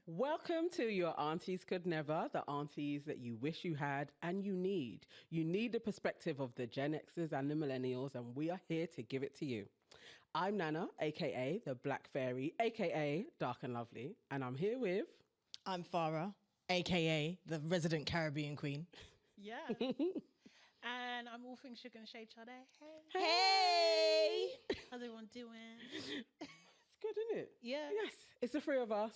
Welcome to Your Aunties Could Never, the aunties that you wish you had and you need. You need the perspective of the Gen Xers and the Millennials, and we are here to give it to you. I'm Nana, a.k.a. the Black Fairy, a.k.a. Dark and Lovely, and I'm here with... I'm Farah, a.k.a. the resident Caribbean Queen. Yeah. And I'm all things sugar and shade today. Hey! How's everyone doing? It's good, isn't it? Yeah. Yes, it's the three of us.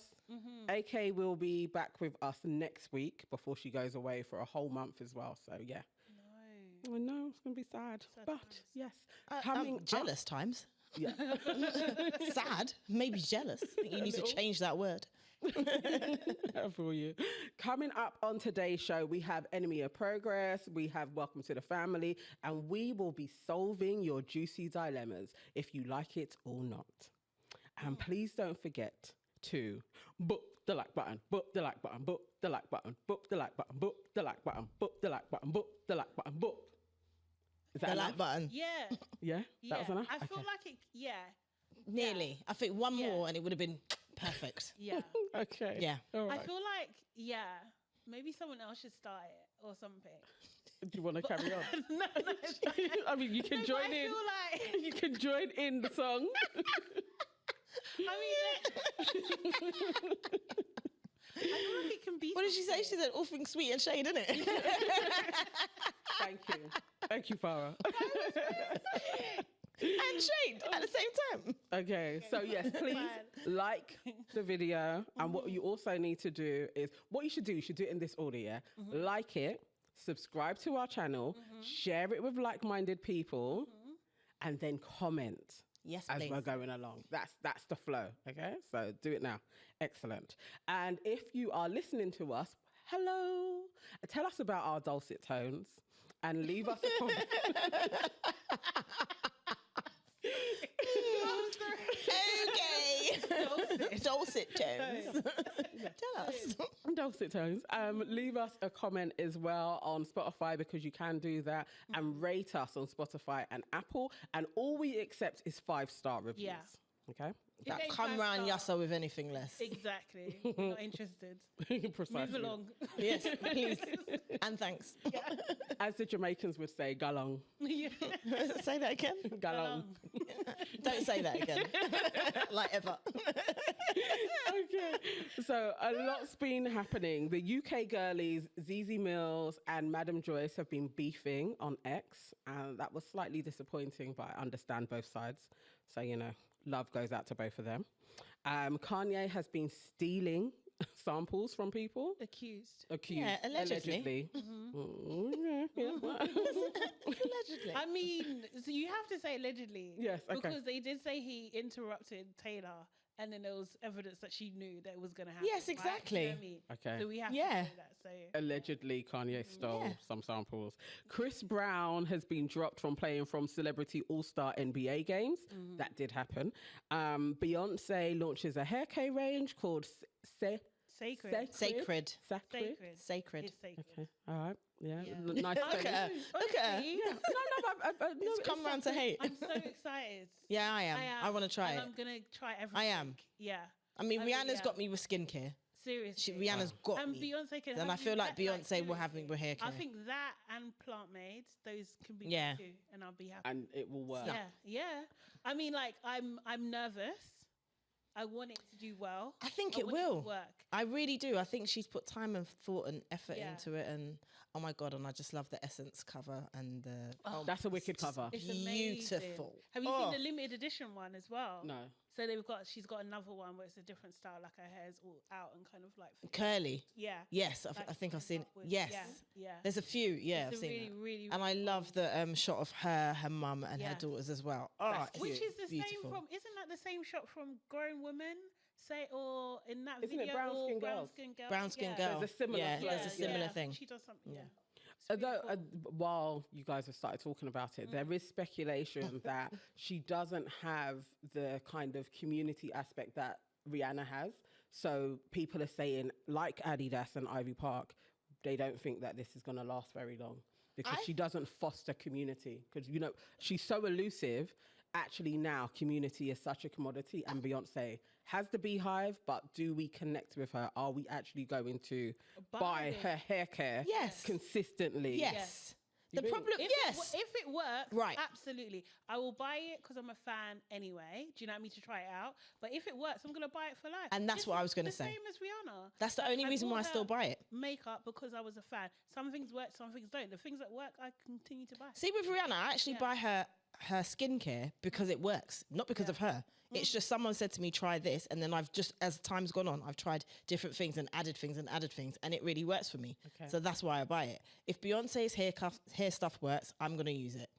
AK will be back with us next week before she goes away for a whole month as well. So, yeah. No. I know, it's going to be sad. Sad but, times. yes. I'm jealous times. Yeah. Sad, maybe jealous. I think you need to change that word. For you. Coming up on today's show, we have Enemy of Progress, we have Welcome to the Family, and we will be solving your juicy dilemmas, if you like it or not. And please don't forget to book the like button, book the like button, book the like button, book the like button, book the like button, book the like button, book the like button, book. Is that The enough? like button. Yeah. Yeah? Yeah. That was enough? I feel Okay. like it, yeah. Nearly. I think one Yeah. more and it would have been perfect. Yeah. Okay. Yeah. All I right. feel like, yeah, maybe someone else should start it or something. Do you want to carry on? No. I mean, you can No, join but I in. feel like, You can join in the song. I feel like it can be. What did she say? She said all things sweet and shade, isn't it? Thank you. Thank you, Farah. And shade at the same time. Okay, so yes, please Fine. like the video. And what you also need to do is, what you should do it in this order, yeah? Like it, subscribe to our channel, share it with like-minded people, and then comment. Yes, as please. we're going along. That's the flow, okay? So do it now. Excellent. And if you are listening to us, hello. Tell us about our dulcet tones and leave us a comment. Okay. Dulcet tones. Tell us. Dulcet tones. Leave us a comment as well on Spotify, because you can do that, and rate us on Spotify and Apple. And all we accept is 5-star reviews. Yeah. Okay? If they Come round five-star- Yassa with anything less. Exactly. Not interested. Precisely. Move along. Yes, please. And thanks. As the Jamaicans would say, galong. Yeah. Say that again. Galong. Don't say that again. Like ever. Okay. So a lot's been happening. The UK girlies, Zizi Mills and Madam Joyce, have been beefing on X, and that was slightly disappointing, but I understand both sides. So, you know, love goes out to both of them. Kanye has been stealing samples from people. Accused. Yeah, allegedly. Allegedly. I mean, so you have to say allegedly. Yes, okay. Because they did say he interrupted Taylor, and then there was evidence that she knew that it was going to happen. Yes, right? exactly. You know what I mean? Okay. So we have Yeah. to say that. So Allegedly, Kanye stole Yeah. some samples. Chris Brown has been dropped from playing from Celebrity All-Star NBA games. That did happen. Beyonce launches a hair care range called Sacred. Sacred. Sacred. Sacred. It's sacred. Okay. All right. Yeah. Yeah. Nice. Look spelling. at her. Look at her. Yeah. No, It's come round to hate. I'm so excited. Yeah, I am. I want to try and it. I'm going to try everything. I am. Yeah. I mean, really Rihanna's am. got me with skincare. Seriously. Rihanna's got And me. Beyonce can Then have I feel you- like Beyonce will have me seriously. with hair care. I think that and plant made, those can be Yeah. good too, and I'll be happy. And it will work. Yeah. I mean, like, I'm nervous. I want it to do well. I think it want will to work. I really do. I think she's put time and thought and effort Yeah. into it, and oh my god! And I just love the Essence cover and the. That's a wicked cover. It's amazing. Beautiful. Have you Oh. seen the limited edition one as well? No. So she's got another one where it's a different style, like her hair's all out and kind of like. Curly. Yeah. Yes, Like I think I've seen. upwards. Yes. Yeah. There's a few. Yeah, It's I've a seen really, that. really, And I really love the shot of her mum, and her Yes. daughters as well. Oh, That's it's cute. Which is the beautiful. same from? Isn't that the same shot from Grown Woman? Say or in that Isn't it video? Brown or Skin Brown Girls? Skin Girl. Brown Skin Yeah. Girl. There's a similar Yeah, flow. there's a similar thing. She does something. Yeah. Although, while you guys have started talking about it, there is speculation that she doesn't have the kind of community aspect that Rihanna has. So people are saying, like Adidas and Ivy Park, they don't think that this is going to last very long because she doesn't foster community. Because, you know, she's so elusive. Actually, now community is such a commodity, and Beyonce has the beehive, but do we connect with her? Are we actually going to buy her hair care Yes. consistently? Yes. The think? problem, If it works, Right. absolutely. I will buy it because I'm a fan anyway. Do you know what I mean? To try it out. But if it works, I'm going to buy it for life. And that's what I was gonna the say. Same as Rihanna. That's the only reason why I bought still her buy it. Makeup because I was a fan. Some things work, some things don't. The things that work, I continue to buy. See, with Rihanna, I actually buy her skincare because it works, not because of her. It's just someone said to me, try this. And then I've just, as time's gone on, I've tried different things and added things and added things. And it really works for me. Okay. So that's why I buy it. If Beyonce's hair stuff works, I'm going to use it.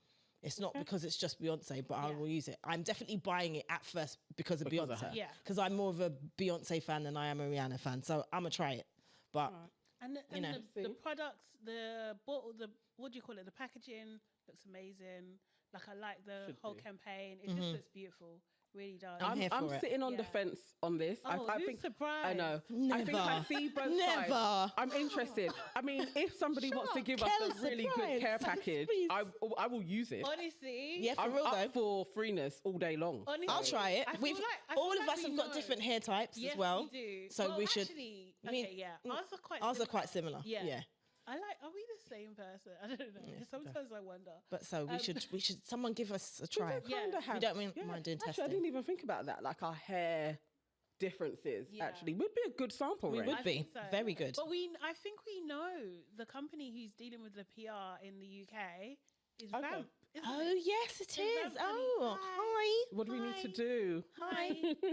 It's not because it's just Beyonce, but I will use it. I'm definitely buying it at first because of Beyonce. her. Yeah. Because I'm more of a Beyonce fan than I am a Rihanna fan. So I'm going to try it. But And, You know. the products, the bottle, what do you call it? The packaging looks amazing. Like I like the Should whole do. campaign. It just looks beautiful. Really does. I'm here I'm for it. sitting on the Yeah. fence on this. Oh, I who's think surprised? I know. I think I Never. see both Never. sides. I'm interested. I mean, if somebody wants to Shock. give us Kel's a really good surprised. care package, Please. I will use it. Honestly, yeah, for I'm real up though. for freeness all day long. honestly, I'll try it. I feel We've I all feel of like us we have got know. different hair types Yes, as well. we do. So Well, we should. Actually, I mean, okay, yeah. Ours are quite. Ours are similar. quite similar. Yeah. Are we the same person? I don't know. Sometimes I wonder. But so we should someone give us a try. We kinda Yeah. have- We don't mind doing Actually, I testing. didn't even think about that. Like our hair differences Yeah. actually would be a good sample We range. would I be think so. very good. But I think we know the company who's dealing with the PR in the UK is Okay. Vamp. Isn't Oh it? yes, it So is. Vamp, Oh, hi. hi. What do we need to Hi. do? Hi,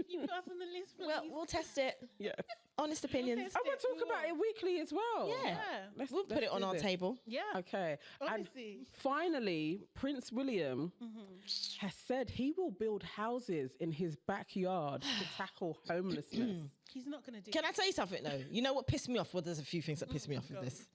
you put us on the list, please. Well, we'll test it. Yes. Honest opinions. test I will it, talk we about will. it weekly as well. Yeah. Let's We'll put it on do our this. table. Yeah. Okay. And Honestly. finally, Prince William has said he will build houses in his backyard to tackle homelessness. He's not going to do Can I tell you something though? You know what pissed me off? Well, there's a few things that pissed me off with this.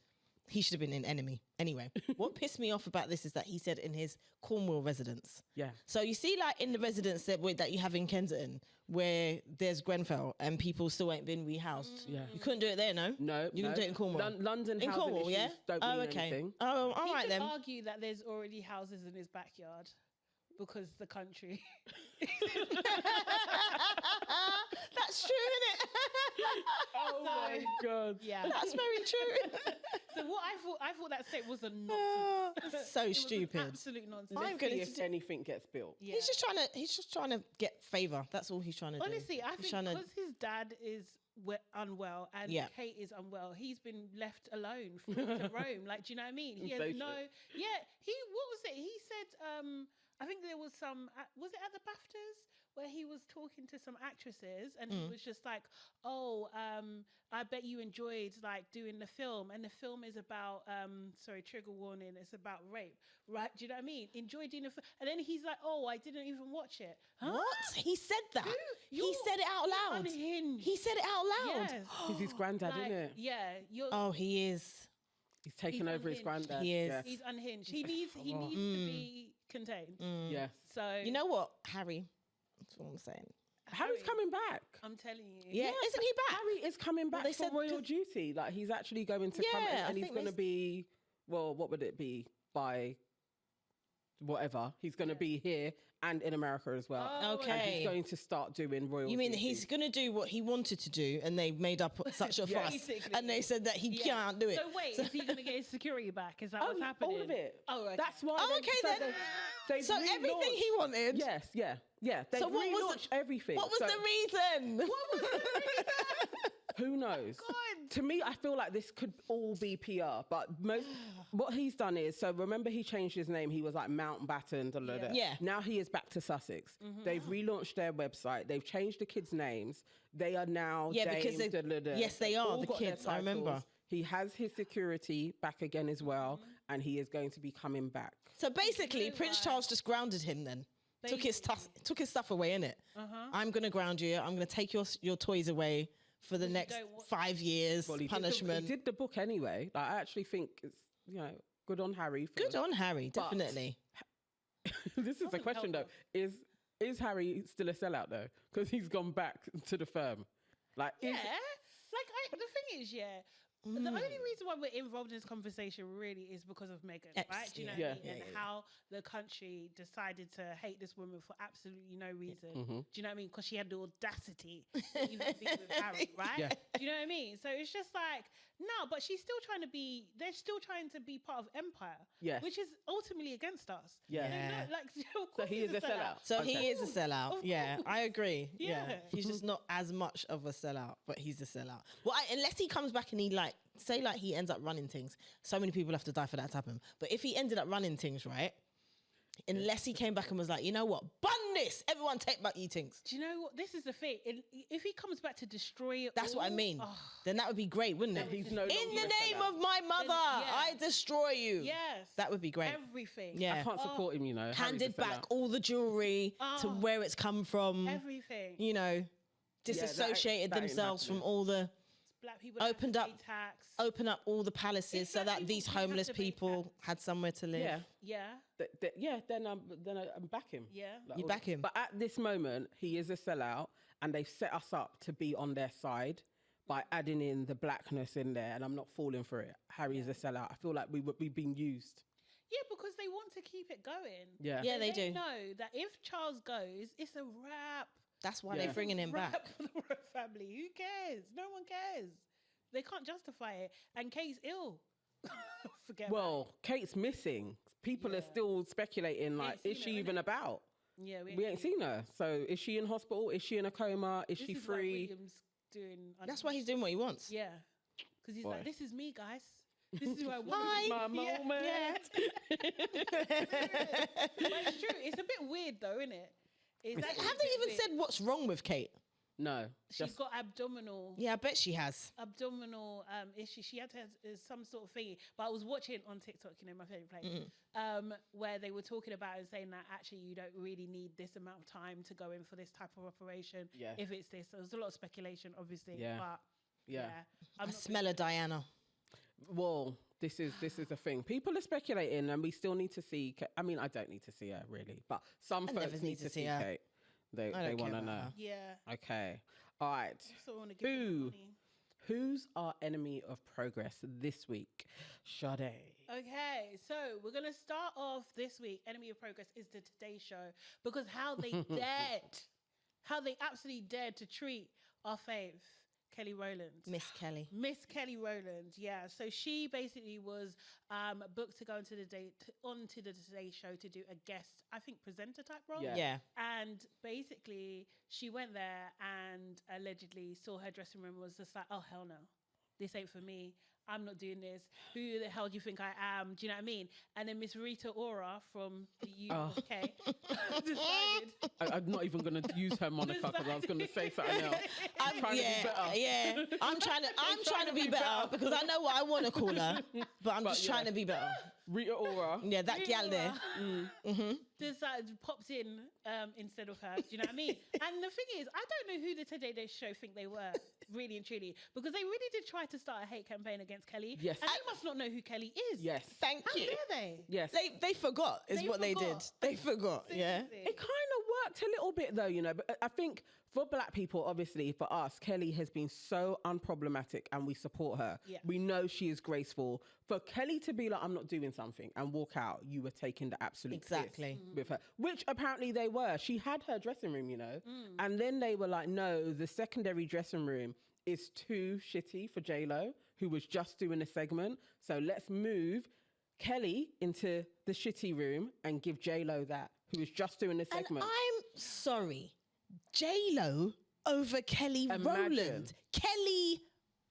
He should have been in Enemy. Anyway, what pissed me off about this is that he said in his Cornwall residence. Yeah. So you see, like in the residence that you have in Kensington, where there's Grenfell and people still ain't been rehoused. Yeah. You couldn't do it there, no? No, You can do it in Cornwall. London in housing Cornwall, yeah? issues don't Oh, mean okay. anything. Oh, all He right could then. argue that there's already houses in his backyard because the country. That's true, isn't it? Oh my God. Yeah. That's very true. So what I thought that statement was a nonsense. So It was an stupid. absolute nonsense. I'm Let's gonna see s- if anything gets built. Yeah. He's just trying to get favour. That's all he's trying to do. Honestly, I He's think trying to- because his dad is unwell and Yeah. Kate is unwell, he's been left alone free to roam. Like, do you know what I mean? He has So no. true. Yeah. What was it? He said. I think there was some. Was it at the BAFTAs where he was talking to some actresses and he was just like, "Oh, I bet you enjoyed like doing the film, and the film is about sorry, trigger warning. It's about rape, right? Do you know what I mean? Enjoy doing the film." And then he's like, "Oh, I didn't even watch it." Huh? What? He said that. He You're said it out loud. Unhinged. He said it out loud. Yes. He's his granddad, Like, isn't it? yeah, you're. Oh, he is. He's taken He's over his unhinged. granddad. He is. Yes. He's unhinged. He needs to be contained. Yes. So You know what, Harry? That's what I'm saying. Harry's coming back. I'm telling you. Yeah, isn't he back? Harry is coming back they for said royal 'cause- duty. Like he's actually going to come Yeah, I and he's think going to they be, well, what would it be? By whatever. He's going to be here and in America as well. Oh, Okay. And he's going to start doing royal You mean duty. he's going to do what he wanted to do, and they made up such a fuss, Basically. and they said that he Yeah. can't do it. So wait, is he going to get his security back? Is that what's happening? all of it. Oh, okay. That's why. Oh, they- okay so then. they've So everything relaunched- he wanted. Yes, yeah. They've So what was relaunched everything. What was So the reason? Who knows? To me, I feel like this could all be PR, but what he's done is, so remember he changed his name. He was like Mountbatten. Da, da, da. Yeah. Now he is back to Sussex. They've relaunched their website. They've changed the kids' names. They are now Yeah, because Dames, they- da, da, da. yes, they They've are, all the got their kids, I remember. titles. He has his security back again as well, and he is going to be coming back. So basically, Prince Charles just grounded him then. Took his stuff away, innit? I'm going to ground you. I'm going to take your toys away for the next 5 years. Well, he Punishment. did the book anyway. Like, I actually think it's, good on Harry. For Good on Harry, But- definitely. This is a question though. Is Harry still a sellout though? Because he's gone back to the firm. Like, Yeah. Like the thing is, yeah. The only reason why we're involved in this conversation really is because of Meghan, right? Do you know what I mean? And how the country decided to hate this woman for absolutely no reason. Do you know what I mean? Because she had the audacity to even be with Harry, right? Yeah. Do you know what I mean? So it's just like, no, but she's still trying to be, they're still trying to be part of empire, Yes. which is ultimately against us. Yeah. They know, like, of So course he is a sellout. So Okay. he is a sellout. Of Yeah, course. I agree. Yeah. Yeah. He's just not as much of a sellout, but he's a sellout. Well, unless he comes back and he say he ends up running things. So many people have to die for that to happen. But if he ended up running things, right? Unless he came back and was like, you know what, bun this, everyone take back you things. Do you know what? This is the thing. If he comes back to destroy it, That's what I all, mean. oh, Then that would be great, wouldn't it? He's no In longer the a name sellout. of my mother, yeah. I destroy you. yes, That would be great. everything. Yeah. I can't support him, you know. Harry's a Handed back sellout. all the jewelry to Oh. where it's come from. Everything. You know, disassociated that ain't themselves from happening. all the, Black people don't have to opened up- pay tax. open up all the palaces so that Exactly, these we have homeless to pay people tax. had somewhere to live. Yeah. Yeah, Then I'm back him. yeah. Like, You back him? But at this moment, he is a sellout, and they've set us up to be on their side by adding in the blackness in there, and I'm not falling for it. Harry is a sellout. I feel like we've been used. Yeah, because they want to keep it going. Yeah. Yeah, they do. know that if Charles goes, it's a wrap. That's why Yeah. they're bringing him Wrap back. for the royal family. Who cares? No one cares. They can't justify it. And Kate's ill. Forget about Well, Kate's missing. People are Yeah. still speculating, like, seen is her, she even innit? about? it. Yeah, We ain't seen her. So is she in hospital? Is she in a coma? Is This she is why free? William's doing. That's why he's doing what he wants. Yeah, because he's Boy. like, this is me, guys. This is who I want. Hi. My Yeah, moment. yeah. But it's true. It's a bit weird, though, isn't it? It's actually Have a they bit even weird. said what's wrong with Kate? No. She's Just got abdominal Yeah, I bet she has. issue. She had to have some sort of thingy. But I was watching on TikTok, you know, my favorite place, where they were talking about and saying that actually you don't really need this amount of time to go in for this type of operation. Yeah. If it's this, there's a lot of speculation, obviously. Yeah. But Yeah. I'm I not smell a Diana. Well, this is a thing. People are speculating, and we still need to see. I mean, I don't need to see her really, but some I folks never need to see her. Kate. They I don't want care to about know. her. Yeah. Okay, all right. So I want to give them Who? money. Who's our enemy of progress this week? Sade. Okay, so we're gonna start off this week. Enemy of Progress is the Today Show because how they absolutely dared to treat our fave, Kelly Rowland. Miss Kelly. Miss Kelly Rowland, yeah. So she basically was booked to go onto the Today Show to do a guest, I think, presenter type role. Yeah. Yeah. And basically, she went there and allegedly saw her dressing room was just like, oh hell no, this ain't for me. I'm not doing this. Who the hell do you think I am? Do you know what I mean? And then Miss Rita Ora from the UK decided. I'm not even going to use her moniker because I was going to say something else. I'm trying to be better. Yeah. I'm trying to be better because I know what I want to call her, but I'm just yeah. trying to be better. Rita Ora. Yeah, that gal there. Decided popped in instead of her. Do you know what I mean? And the thing is, I don't know who the Today Show think they were, really and truly, because they really did try to start a hate campaign against Kelly. Yes. And they must not know who Kelly is. Yes. Thank How you. dare they? Yes. They forgot is They what they did. forgot. They forgot. Yeah. Seriously. It kind of worked a little bit though, you know, but I think for black people, obviously for us, Kelly has been so unproblematic and we support her. Yeah. We know she is graceful. For Kelly to be like, I'm not doing something and walk out, you were taking the absolute piss Exactly. with her, which apparently they were. She had her dressing room, you know, and then they were like, no, the secondary dressing room is too shitty for J-Lo, who was just doing a segment. So let's move Kelly into the shitty room and give J-Lo that, who was just doing a segment. And I'm sorry, J-Lo over Kelly Imagine. Rowland. Kelly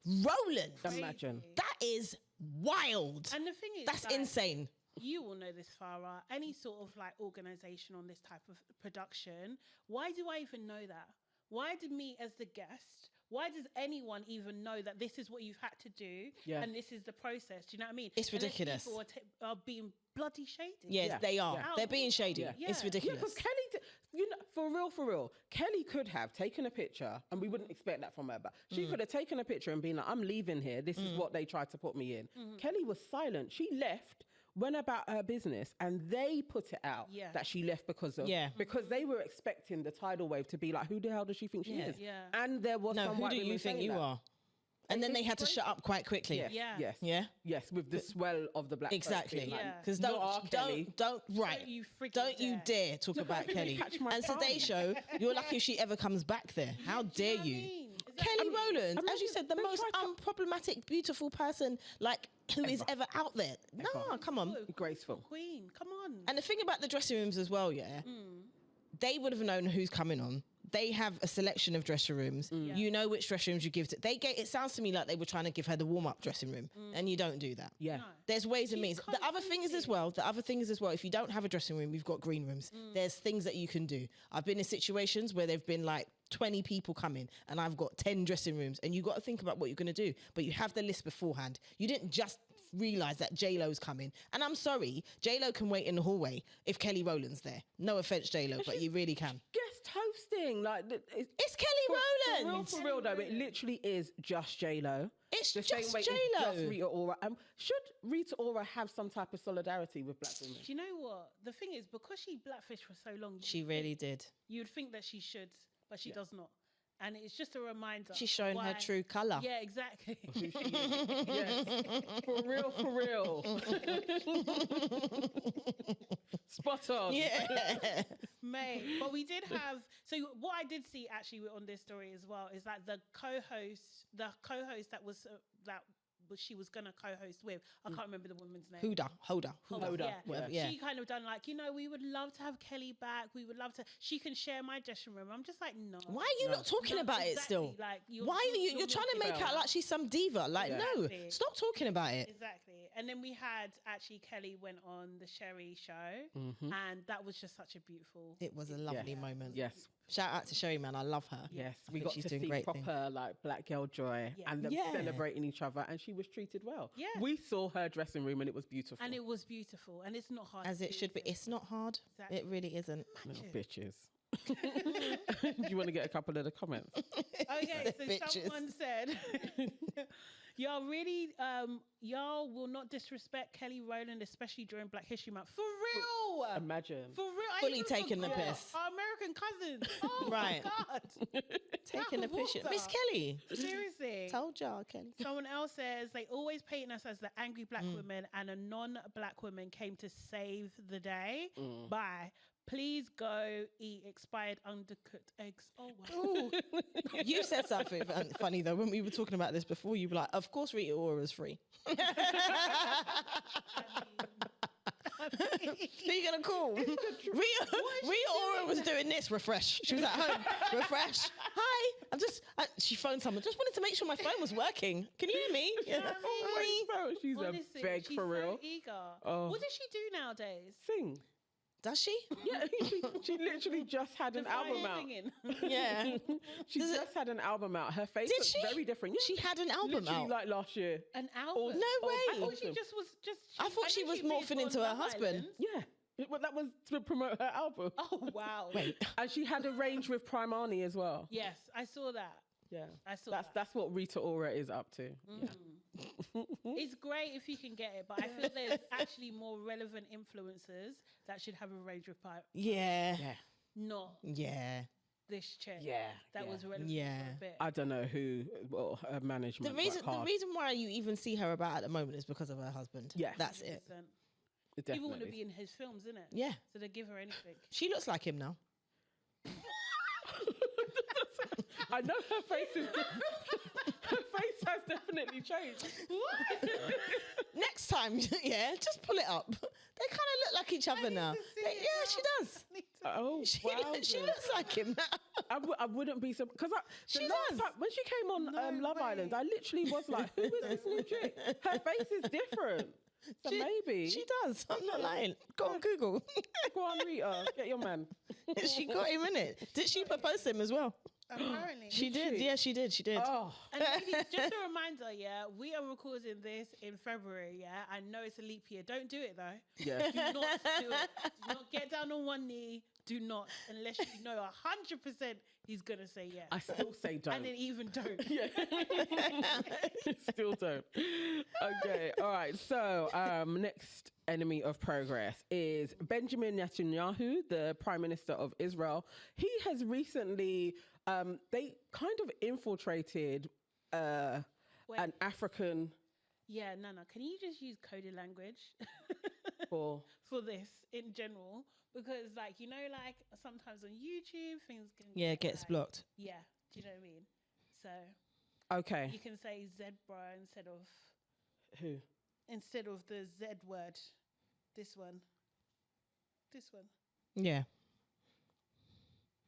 Rowland. Imagine. That is wild. And the thing is, That's like, insane. you will know this, Farah. Any sort of like organization on this type of production, why do I even know that? Why did me as the guest? Why does anyone even know that this is what you've had to do Yeah. and this is the process? Do you know what I mean? It's Unless ridiculous. People are being bloody shady. Yes, Yeah. they are. Yeah. They're being shady. Yeah. It's Yeah. ridiculous. Because Kelly, you know, for real, Kelly could have taken a picture, and we wouldn't expect that from her, but she could have taken a picture and been like, I'm leaving here. This is what they tried to put me in. Kelly was silent. She left, went about her business, and they put it out Yeah. that she left because of, Yeah. because they were expecting the tidal wave to be like, who the hell does she think she Yeah. is? Yeah. And there was No, some who white do women you think saying you that. are? And then they had to shut up quite quickly. Yes, Yeah. yes, Yeah? yes, with the swell of the black folk Exactly. being like, Yeah. Because "No, R. Kelly." don't, right. Don't you freaking Don't you dare talk about Let me Kelly. catch my And tongue. Today Show, you're lucky if she ever comes back there. How dare you? Kelly Rowland, as you said, the they most tried to- unproblematic, beautiful person like who is ever out there. No, come on. Graceful. Queen, come on. And the thing about the dressing rooms as well, yeah, they would have known who's coming on. They have a selection of dressing rooms. You know which dressing rooms you give to. It sounds to me like they were trying to give her the warm-up dressing room, and you don't do that. Yeah. No. There's ways and You means. can't The other thing is as well, if you don't have a dressing room, you've got green rooms. There's things that you can do. I've been in situations where there've been like 20 people coming and I've got 10 dressing rooms, and you've got to think about what you're going to do. But you have the list beforehand. You didn't just realise that J-Lo's coming. And I'm sorry, J-Lo can wait in the hallway if Kelly Rowland's there. No offence, J-Lo, but you really can. Guest hosting, like It's Kelly Rowland. For real though, it literally is just J-Lo. It's The just same way it's J-Lo. just Rita Ora. Should Rita Ora have some type of solidarity with black women? Do you know what? The thing is, because she blackfished for so long, She really did. you'd think that she should, but she does not. And it's just a reminder. She's showing her why- true colour. Yeah, exactly. Who she is. Yes. For real, for real. Spot on. Yeah. Mate, but we did have. So what I did see actually on this story as well is that the co-host she was gonna co-host with, I can't remember the woman's name. Hoda. Yeah. Whatever, yeah. She kind of done like, we would love to have Kelly back. We would love to. She can share my dressing room. I'm just like, no. Why are you not talking No, about it exactly. still? Like, Why are you're trying to make out like she's some diva? Like, no, Exactly. stop talking about it. Exactly. And then we had actually Kelly went on the Sherry show, and that was just such a beautiful. It was a lovely moment. Yes. Shout out to Sherry, man. I love her. Yes, I we think got she's to doing see great proper things. like black girl joy Yeah. and them Yeah. celebrating each other, and she was treated well. Yeah. We saw her dressing room and it was beautiful. And it was beautiful, and it's not hard. As to it do, should be. is it? It's not hard. Exactly. It really isn't. Little bitches. Do you want to get a couple of the comments? Okay, so Bitches. someone said, y'all will not disrespect Kelly Rowland, especially during Black History Month. For real. Imagine. For real. I Fully even taking the forgot piss. Our American cousins. Oh, Right. my God. Taking the picture. water. Miss Kelly. Seriously. Told y'all, Kelly. Someone else says they always paint us as the angry black women, and a non-black woman came to save the day. Bye. Please go eat expired undercooked eggs. Oh wow. You said something funny though when we were talking about this before. You were like, "Of course, Rita Ora's free." Who you gonna call? Rita Ora was doing this. Refresh. She was at home. Refresh. Hi. She phoned someone. Just wanted to make sure my phone was working. Can you hear me? Yeah. Oh, she's Honestly, a beg she's for real. So eager. Oh. What does she do nowadays? Sing. Does she? Yeah, she literally just had an album out. Singing. Yeah. She just had an album out. Her face Did looks she? very different. She had an album literally out. like last year. An album. No way. I thought she just was just. I thought she know was may have morphing gone into her Love husband. Island. Yeah. Well, that was to promote her album. Oh wow. Wait. And she had a range with Primani as well. Yes, I saw that. Yeah. I saw that. That's what Rita Ora is up to. Yeah. It's great if you can get it, but I feel there's actually more relevant influencers that should have a range of pipe, Yeah. not Yeah. this chick. Yeah, That yeah. was relevant Yeah. for a bit. I don't know who, well, her management. The reason worked hard. why you even see her about at the moment is because of her husband. Yeah. That's it. 100%. Definitely. People want to be in his films, innit? Yeah. So they give her anything. She looks like him now. I know her face is. Her face has definitely changed. Next time, yeah, just pull it up. They kind of look like each other now. to see it Yeah, she does. Oh, wow. She looks like him now. I wouldn't be so because She the last does. time when she came on No Love way. Island, I literally was like, "Who is this new chick?" Her face is different. So maybe She does. I'm not lying. Go on Google. go on, Rita, get your man. She got him in it. Did she propose him as well? Apparently. She did. Yeah, she did. She did. Oh, And ladies, just a reminder, yeah, we are recording this in February, yeah. I know it's a leap year. Don't do it though. yeah. Do not do it. Do not get down on one knee. Do not, unless you know 100% he's gonna say yes. I still say don't. And then even don't. Yeah. Still don't. Okay. All right. So, next enemy of progress is Benjamin Netanyahu, the Prime Minister of Israel. He has recently, they kind of infiltrated Wait, an African yeah, no. Can you just use coded language for for this in general? Because, like, like sometimes on YouTube things can Yeah, it gets like, blocked. Yeah, do you know what I mean? So okay. you can say zebra Who? instead of the Z word. This one. Yeah.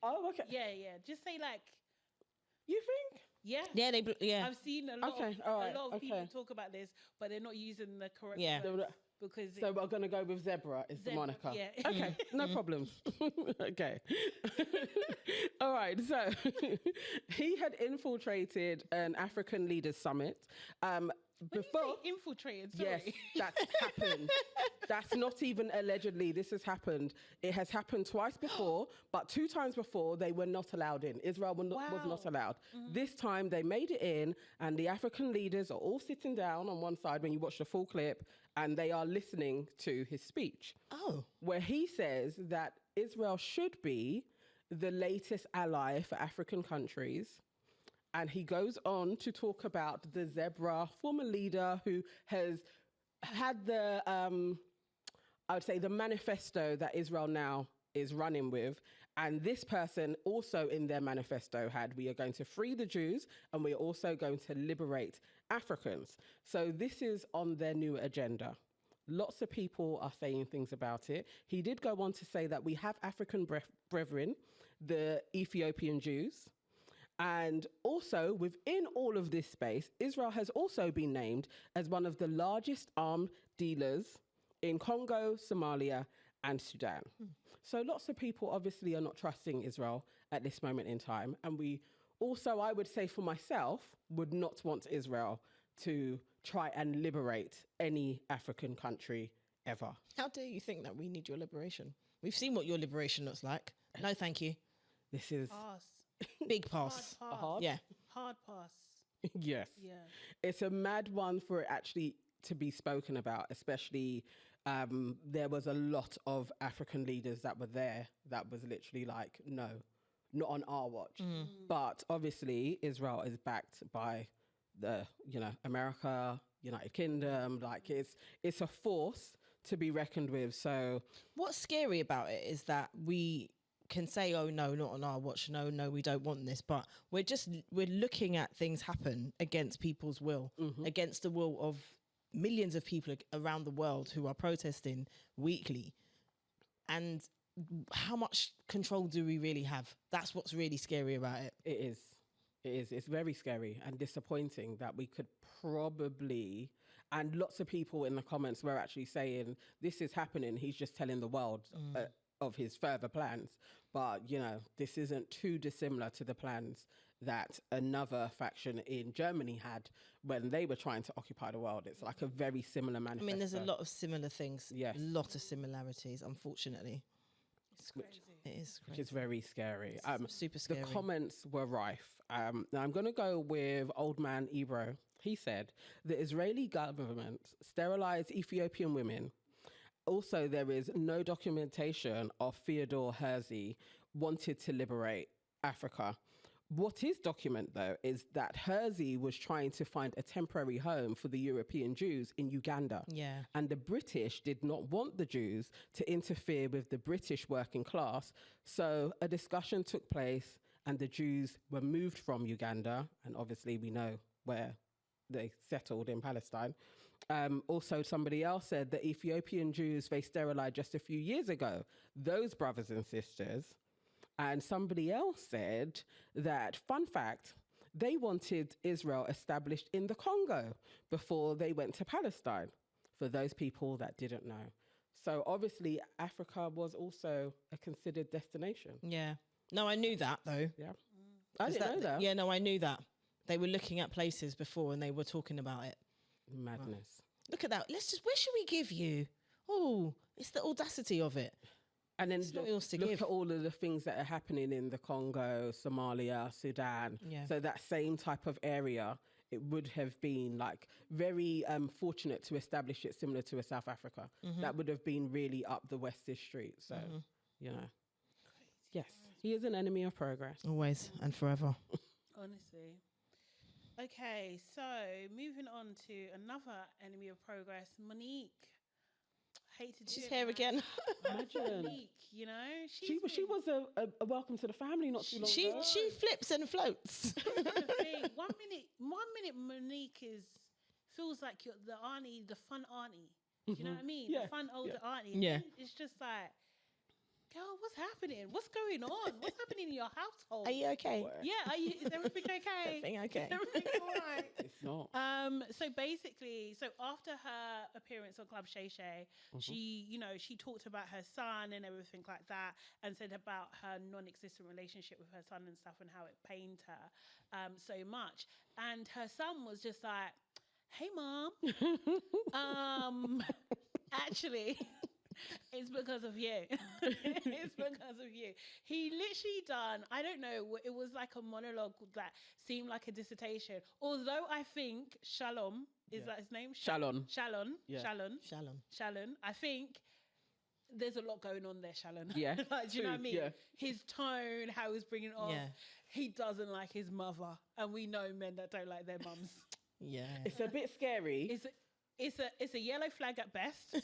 Oh, okay. Yeah, yeah. Just say like, You think? yeah. Yeah, yeah. I've seen a lot Okay, of all right, a lot of people okay. talk about this, but they're not using the correct Yeah. words because So we're gonna go with zebra is the Zebra, moniker. yeah. Okay, no problems. Okay. All right. So he had infiltrated an African leaders summit. When Before you say infiltrated, sorry. yes, that's happened. That's not even allegedly. This has happened. It has happened twice before, but 2 times before they were not allowed in. Israel was not Wow. allowed. This time they made it in, and the African leaders are all sitting down on one side when you watch the full clip, and they are listening to his speech, Oh. where he says that Israel should be the latest ally for African countries. And he goes on to talk about the Zebra, former leader who has had the, I would say, the manifesto that Israel now is running with. And this person also in their manifesto had, we are going to free the Jews and we are also going to liberate Africans. So this is on their new agenda. Lots of people are saying things about it. He did go on to say that we have African brethren, the Ethiopian Jews. And also within all of this space, Israel has also been named as one of the largest armed dealers in Congo, Somalia, and Sudan. So lots of people obviously are not trusting Israel at this moment in time. And we also, I would say for myself, would not want Israel to try and liberate any African country ever. How dare you think that we need your liberation? We've seen what your liberation looks like. No, thank you. This is Pass. Big pass. Hard pass. hard. Yeah. Hard pass. Yes. Yeah. It's a mad one for it actually to be spoken about, especially there was a lot of African leaders that were there that was literally like, no, not on our watch. But obviously Israel is backed by the, America, United Kingdom, like it's a force to be reckoned with. So What's scary about it is that we can say, oh no, not on our watch, no, we don't want this, but we're looking at things happen against people's will, against the will of millions of people around the world who are protesting weekly. And how much control do we really have? That's what's really scary about it. it is. It's very scary and disappointing that we could probably, and lots of people in the comments were actually saying, this is happening, he's just telling the world of his further plans. But, this isn't too dissimilar to the plans that another faction in Germany had when they were trying to occupy the world. It's like a very similar manifesto. I mean, there's a lot of similar things. Yes. A lot of similarities, unfortunately. It's crazy. It is which crazy. is very scary. Super scary. The comments were rife. Now I'm going to go with Old Man Ebro. He said, the Israeli government sterilized Ethiopian women. Also, there is no documentation of Theodore Herzl wanted to liberate Africa. What is document, though, is that Herzl was trying to find a temporary home for the European Jews in Uganda. Yeah. And the British did not want the Jews to interfere with the British working class. So a discussion took place and the Jews were moved from Uganda. And obviously we know where they settled in Palestine. Also, somebody else said the Ethiopian Jews they sterilized just a few years ago, those brothers and sisters. And somebody else said that, fun fact, they wanted Israel established in the Congo before they went to Palestine, for those people that didn't know. So obviously Africa was also a considered destination. Yeah. No, I knew that, though. Yeah. I didn't know that. Yeah, no, I knew that. They were looking at places before and they were talking about it. Madness. Look at that. Where should we give you? Oh, it's the audacity of it. And then not yours to look give. at all of the things that are happening in the Congo, Somalia, Sudan. Yeah. So that same type of area, it would have been like very fortunate to establish it similar to a South Africa. That would have been really up the Western street. So, yes, he is an enemy of progress. Always and forever. Honestly. Okay, so moving on to another enemy of progress, Monique. Hate to do She's it, here man. again. Imagine. Monique, you know, She was a welcome to the family not too long She ago. she flips and floats. the thing. One minute, Monique feels like you're the auntie, the fun auntie. Do you know what I mean? Yeah, The fun older auntie. Yeah. And it's just like, girl, what's happening? What's going on? What's happening in your household? Are you okay? Yeah, is everything okay? Everything okay? Is everything all right? It's not. So basically, after her appearance on Club Shay Shay, she talked about her son and everything like that, and said about her non-existent relationship with her son and stuff, and how it pained her so much. And her son was just like, "Hey, mom, actually." It's because of you. It's because of you. He literally done, I don't know, it was like a monologue that seemed like a dissertation. Although I think Shalom, is that his name? Shalon. Yeah. Shalon. I think there's a lot going on there, Shalon. Yeah. Like, do you know what I mean? Yeah. His tone, how he's bringing it off. Yeah. He doesn't like his mother. And we know men that don't like their mums. Yeah. It's a bit scary. It's a yellow flag at best.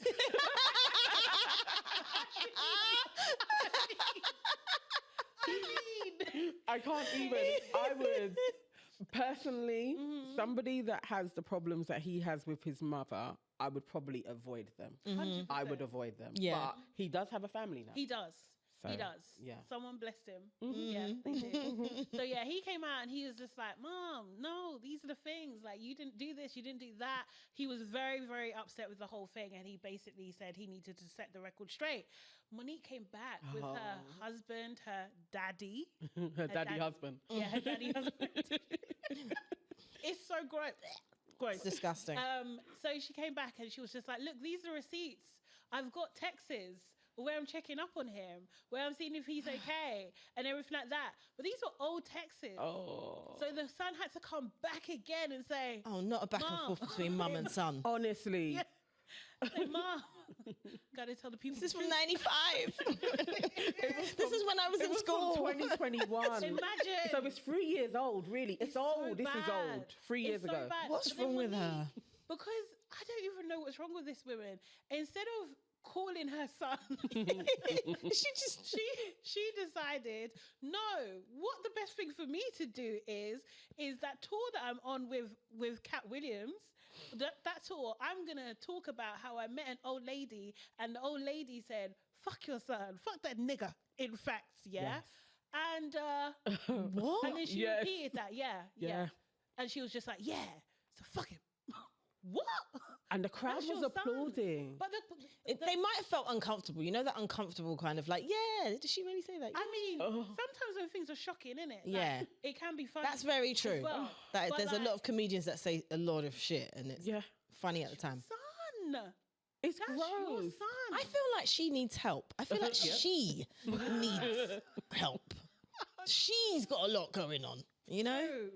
I can't even. I would personally, somebody that has the problems that he has with his mother, I would probably avoid them. 100%. I would avoid them. Yeah. But he does have a family now. He does. He So, does. yeah. Someone blessed him. Yeah, they did. So yeah, he came out and he was just like, "Mom, no, these are the things. Like, you didn't do this, you didn't do that." He was very, very upset with the whole thing, and he basically said he needed to set the record straight. Monique came back with her husband, her daddy. her daddy husband. Yeah, her daddy husband. It's so gross. Gross. It's disgusting. So she came back and she was just like, "Look, these are receipts. I've got texts where I'm checking up on him, where I'm seeing if he's okay and everything like that. But these are old texts." Oh. So the son had to come back again and say, Oh, not a back and Mom. forth between mum and son. Honestly. "Hey, Mom, gotta tell the people." This is from 95. This is when I was It in was school. from 2021. Imagine. So it's 3 years old, really. It's so old. This is bad. old. 3 years It's so ago. bad. What's But then wrong with Monique- her? Because I don't even know what's wrong with this woman. Instead of calling her son, she decided, no, what the best thing for me to do is that tour that I'm on with Cat Williams. That tour, I'm gonna talk about how I met an old lady, and the old lady said, "Fuck your son, fuck that nigger." In fact, yeah. Yes. And What? and then she Yes. repeated that, yeah. And she was just like, "Yeah, so fuck him." What? And the crowd That's was your son. applauding. But They might have felt uncomfortable. You know that uncomfortable kind of like, yeah, did she really say that? I mean, Oh. sometimes when things are shocking, innit? Yeah. It can be funny. That's very true. well. That But there's a like- lot of comedians that say a lot of shit and it's Yeah. funny at the time. Son, It's that's your gross. son. I feel like she needs help. I feel like Yeah. she needs help. She's got a lot going on, you know? No.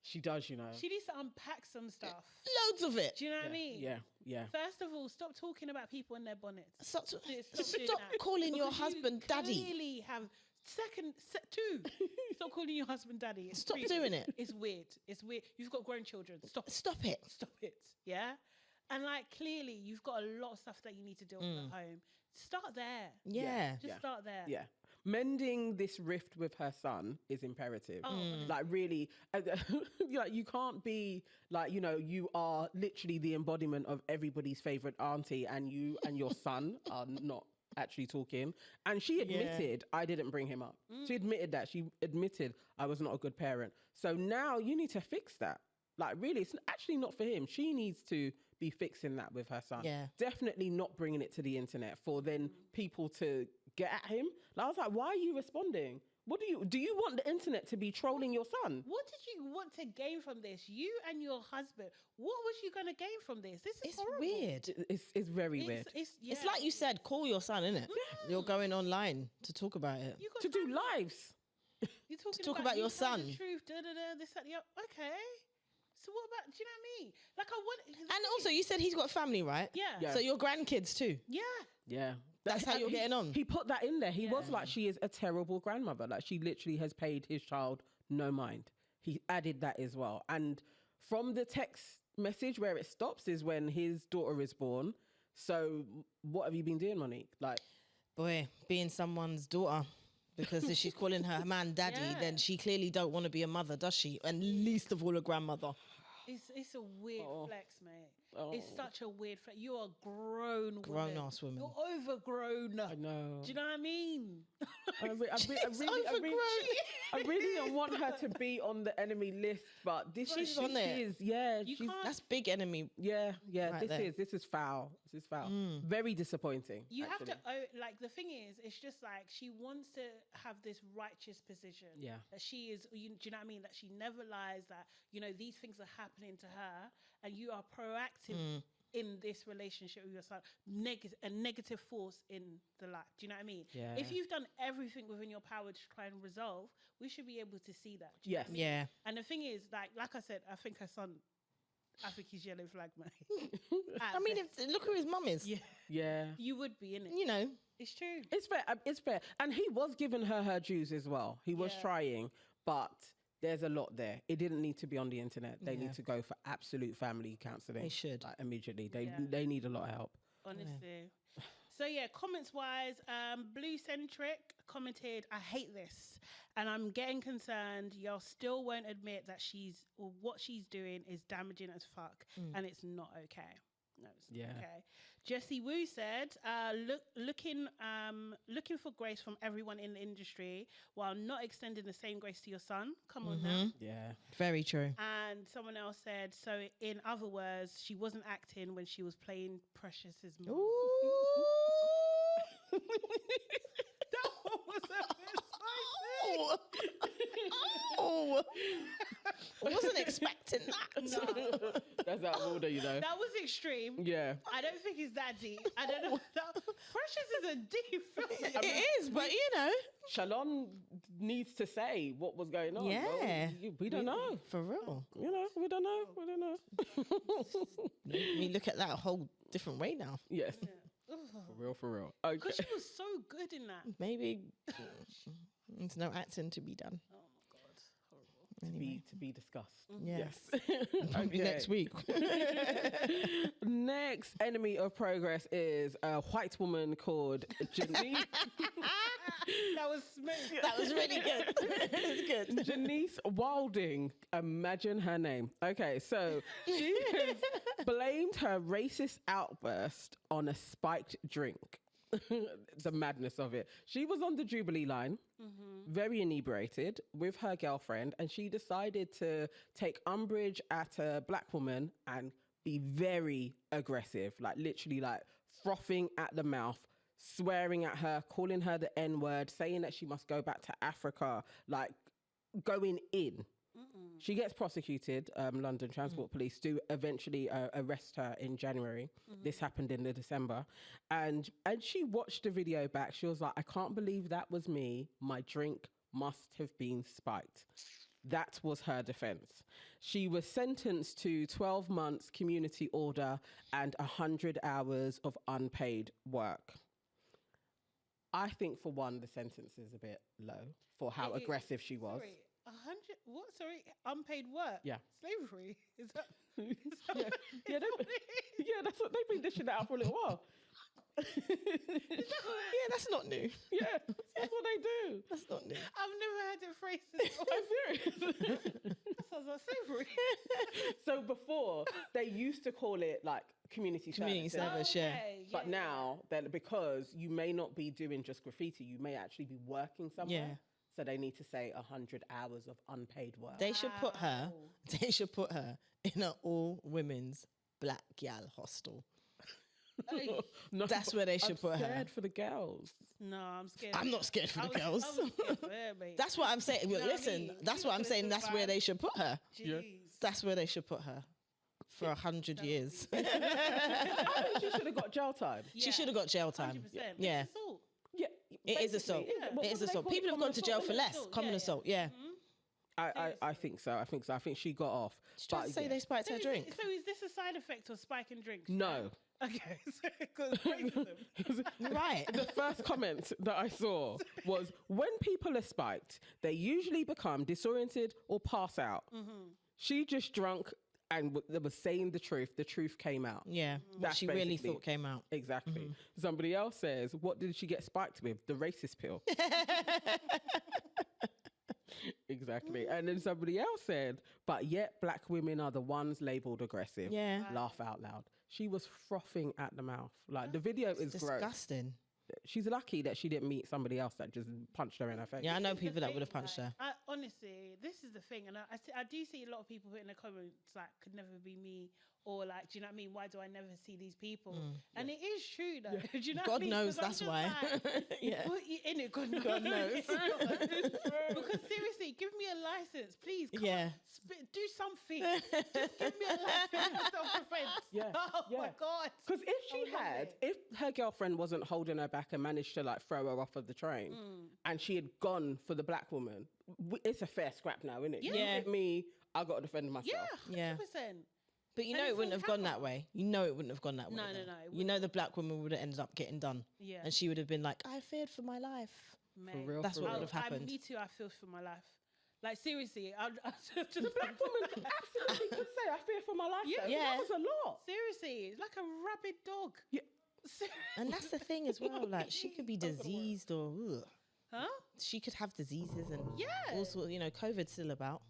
She does, you know. She needs to unpack some stuff. Loads of it. Do you know what I mean? Yeah. First of all, stop talking about people in their bonnets. Stop, Stop doing that. calling your Because you husband daddy. Clearly have two. Stop calling your husband daddy. It's Stop creepy. doing it. It's weird. It's weird. You've got grown children. Stop. Stop it. Stop it. Yeah. And like clearly, you've got a lot of stuff that you need to deal with at home. Start there. Yeah. Just start there. Yeah. Mending this rift with her son is imperative. Oh, Like really, like you can't be like, you know, you are literally the embodiment of everybody's favorite auntie and you and your son are not actually talking. And she admitted, I didn't bring him up. She admitted that. She admitted I was not a good parent. So now you need to fix that. Like really, it's actually not for him. She needs to be fixing that with her son. Yeah. Definitely not bringing it to the internet for then people to get at him. Like, I was like, why are you responding? What do you want the internet to be trolling your son? What did you want to gain from this? You and your husband. What was you going to gain from this? This is It's horrible. weird. It's very weird. It's It's like you said, call your son, innit? You're going online to talk about it. you got To do time- lives. You're talking talk about you your telling the son. truth, this, that, the other. Okay. So what about? Do you know what I mean? Like I want. And also, you said he's got a family, right? Yeah. So your grandkids too. Yeah. Yeah. That's how you're getting on. He put that in there. He was like, she is a terrible grandmother. Like she literally has paid his child no mind. he added that as well. And from the text message where it stops is when his daughter is born. So what have you been doing, Monique? Like, Boy, being someone's daughter. Because if she's calling her man daddy, then she clearly don't want to be a mother, does she? And least of all a grandmother. It's a weird flex, mate. It's such a weird flex. You're a grown ass woman. You're overgrown. I know. Do you know what I mean? I really don't want her to be on the enemy list, but she's on there. That's big enemy. Yeah. Right This is foul. This is foul. Very disappointing. You have to like the thing is, it's just like she wants to have this righteous position. Yeah. That she is. Do you know what I mean? That she never lies. That these things are happening to her, and you are proactive in this relationship with your son. A negative force in the life. Do you know what I mean? Yeah. If you've done everything within your power to try and resolve, we should be able to see that. Yes. What I mean? Yeah. And the thing is, like I said, I think her son. I think he's yellow flag, man. I mean, look who his mum is. Yeah. You would be, innit? You know. It's true. It's fair. It's fair. And he was giving her dues as well. He was trying, but there's a lot there. It didn't need to be on the internet. They need to go for absolute family counselling. They should. Like, immediately. They need a lot of help. Honestly. So comments wise, Blue Centric commented, "I hate this, and I'm getting concerned. Y'all still won't admit that what she's doing is damaging as fuck, and it's not okay. No, it's not okay." Jesse Wu said, looking for grace from everyone in the industry while not extending the same grace to your son. Come on now. Yeah. Very true. And someone else said, so in other words, she wasn't acting when she was playing Precious's mom. That one was a bit spicy. I wasn't expecting that. No. That's out of order, you know. That was extreme. Yeah. I don't think it's that deep. I don't know. Precious is a deep film. It is, but you know. Shalon needs to say what was going on. Yeah. Well, we don't know. For real. You know, we don't know. We don't know. We look at that a whole different way now. Yes. Yeah. For real. Okay. Because she was so good in that. Maybe there's no acting to be done. Oh my God. Horrible. Anyway. To be discussed. Yes. Okay. Next week. Next enemy of progress is a white woman called Janice. That was smooth. That was really good. It was good. Janice Wilding. Imagine her name. Okay, so she has blamed her racist outburst on a spiked drink. The madness of it. She was on the Jubilee line, very inebriated with her girlfriend, and she decided to take umbrage at a black woman and be very aggressive, like literally like frothing at the mouth, swearing at her, calling her the N-word, saying that she must go back to Africa, like going in. She gets prosecuted. London Transport Police do eventually arrest her in January. This happened in the December. And she watched the video back. She was like, I can't believe that was me. My drink must have been spiked. That was her defense. She was sentenced to 12 months community order and 100 hours of unpaid work. I think, for one, the sentence is a bit low for how aggressive she was. Sorry, 100, what? Sorry, unpaid work? Yeah. Slavery? Is that? Yeah, that's what they've been dishing out for a little while. Yeah, that's not new. Yeah, that's what they do. That's not new. I've never had it phrased this way. I'm serious. That sounds like slavery. So before, they used to call it like community service. Yeah. But now, that because you may not be doing just graffiti, you may actually be working somewhere. Yeah. So they need to say 100 hours of unpaid work. They should put her. They should put her in an all women's black gal hostel. No, That's where they should put I'm her. scared for the girls. No, I'm scared. I'm not scared for the girls. I was scared for her, mate. That's what I'm saying. You know what I Listen, mean? that's You what I'm gotta saying. That's where survive. they should put her. Yeah. Jeez. That's where they should put her for 100 years. I think she should have got jail time. She should have got jail time. 100%. Yeah. It's assault. Yeah, It is assault. basically, Yeah. What It is do they assault. call People have Common gone to jail assault, for isn't it? less. Assault, Common yeah, assault. Yeah. I think so. I think she got off. She's trying to say they spiked her drink. So is this a side effect of spiking drinks? No. Okay, because racism. Right. The first comment that I saw was, when people are spiked, they usually become disoriented or pass out. She just drunk and was saying the truth. The truth came out. Yeah, what That's she really basically- thought came out. Exactly. Somebody else says, what did she get spiked with? The racist pill. Exactly. And then somebody else said, but yet black women are the ones labelled aggressive. Yeah. Laugh out loud. She was frothing at the mouth. Like, the video is gross. Disgusting. She's lucky that she didn't meet somebody else that just punched her in her face. Yeah, I know This is the people that thing, would have punched her. Honestly, this is the thing, and I do see a lot of people put in the comments like, "Could never be me," or like, "Do you know what I mean? Why do I never see these people?" And it is true, though. Do you know what I God mean? knows 'Cause I'm that's just why. like, Yeah. put you in it, God knows. God knows. Because seriously, give me a license, please. Come Yeah. on, do something. Just give me a license for self-defense. Yeah, Oh my yeah. God. Because if I she would love had, it. if her girlfriend wasn't holding her back and managed to like throw her off of the train, and she had gone for the black woman, it's a fair scrap now, isn't it? You Yeah. hit me, I got to defend myself. Yeah, Yeah. 100%. But you And know it's it wouldn't on have gone that camera. way. You know it wouldn't have gone that way. No, no, though. no, it You know the black woman would have ended up getting done. Yeah. And she would have been like, I feared for my life. Mate. real, That's for what real. would have happened. Me too. I feel for my life. Like seriously, I just The black woman absolutely could say, I fear for my life. Yeah. though. Yeah. That was a lot. seriously, it's like a rabid dog. Yeah. And that's the thing as well. Like, she could be diseased or Huh? she could have diseases and Yeah. also, you know, COVID's still about.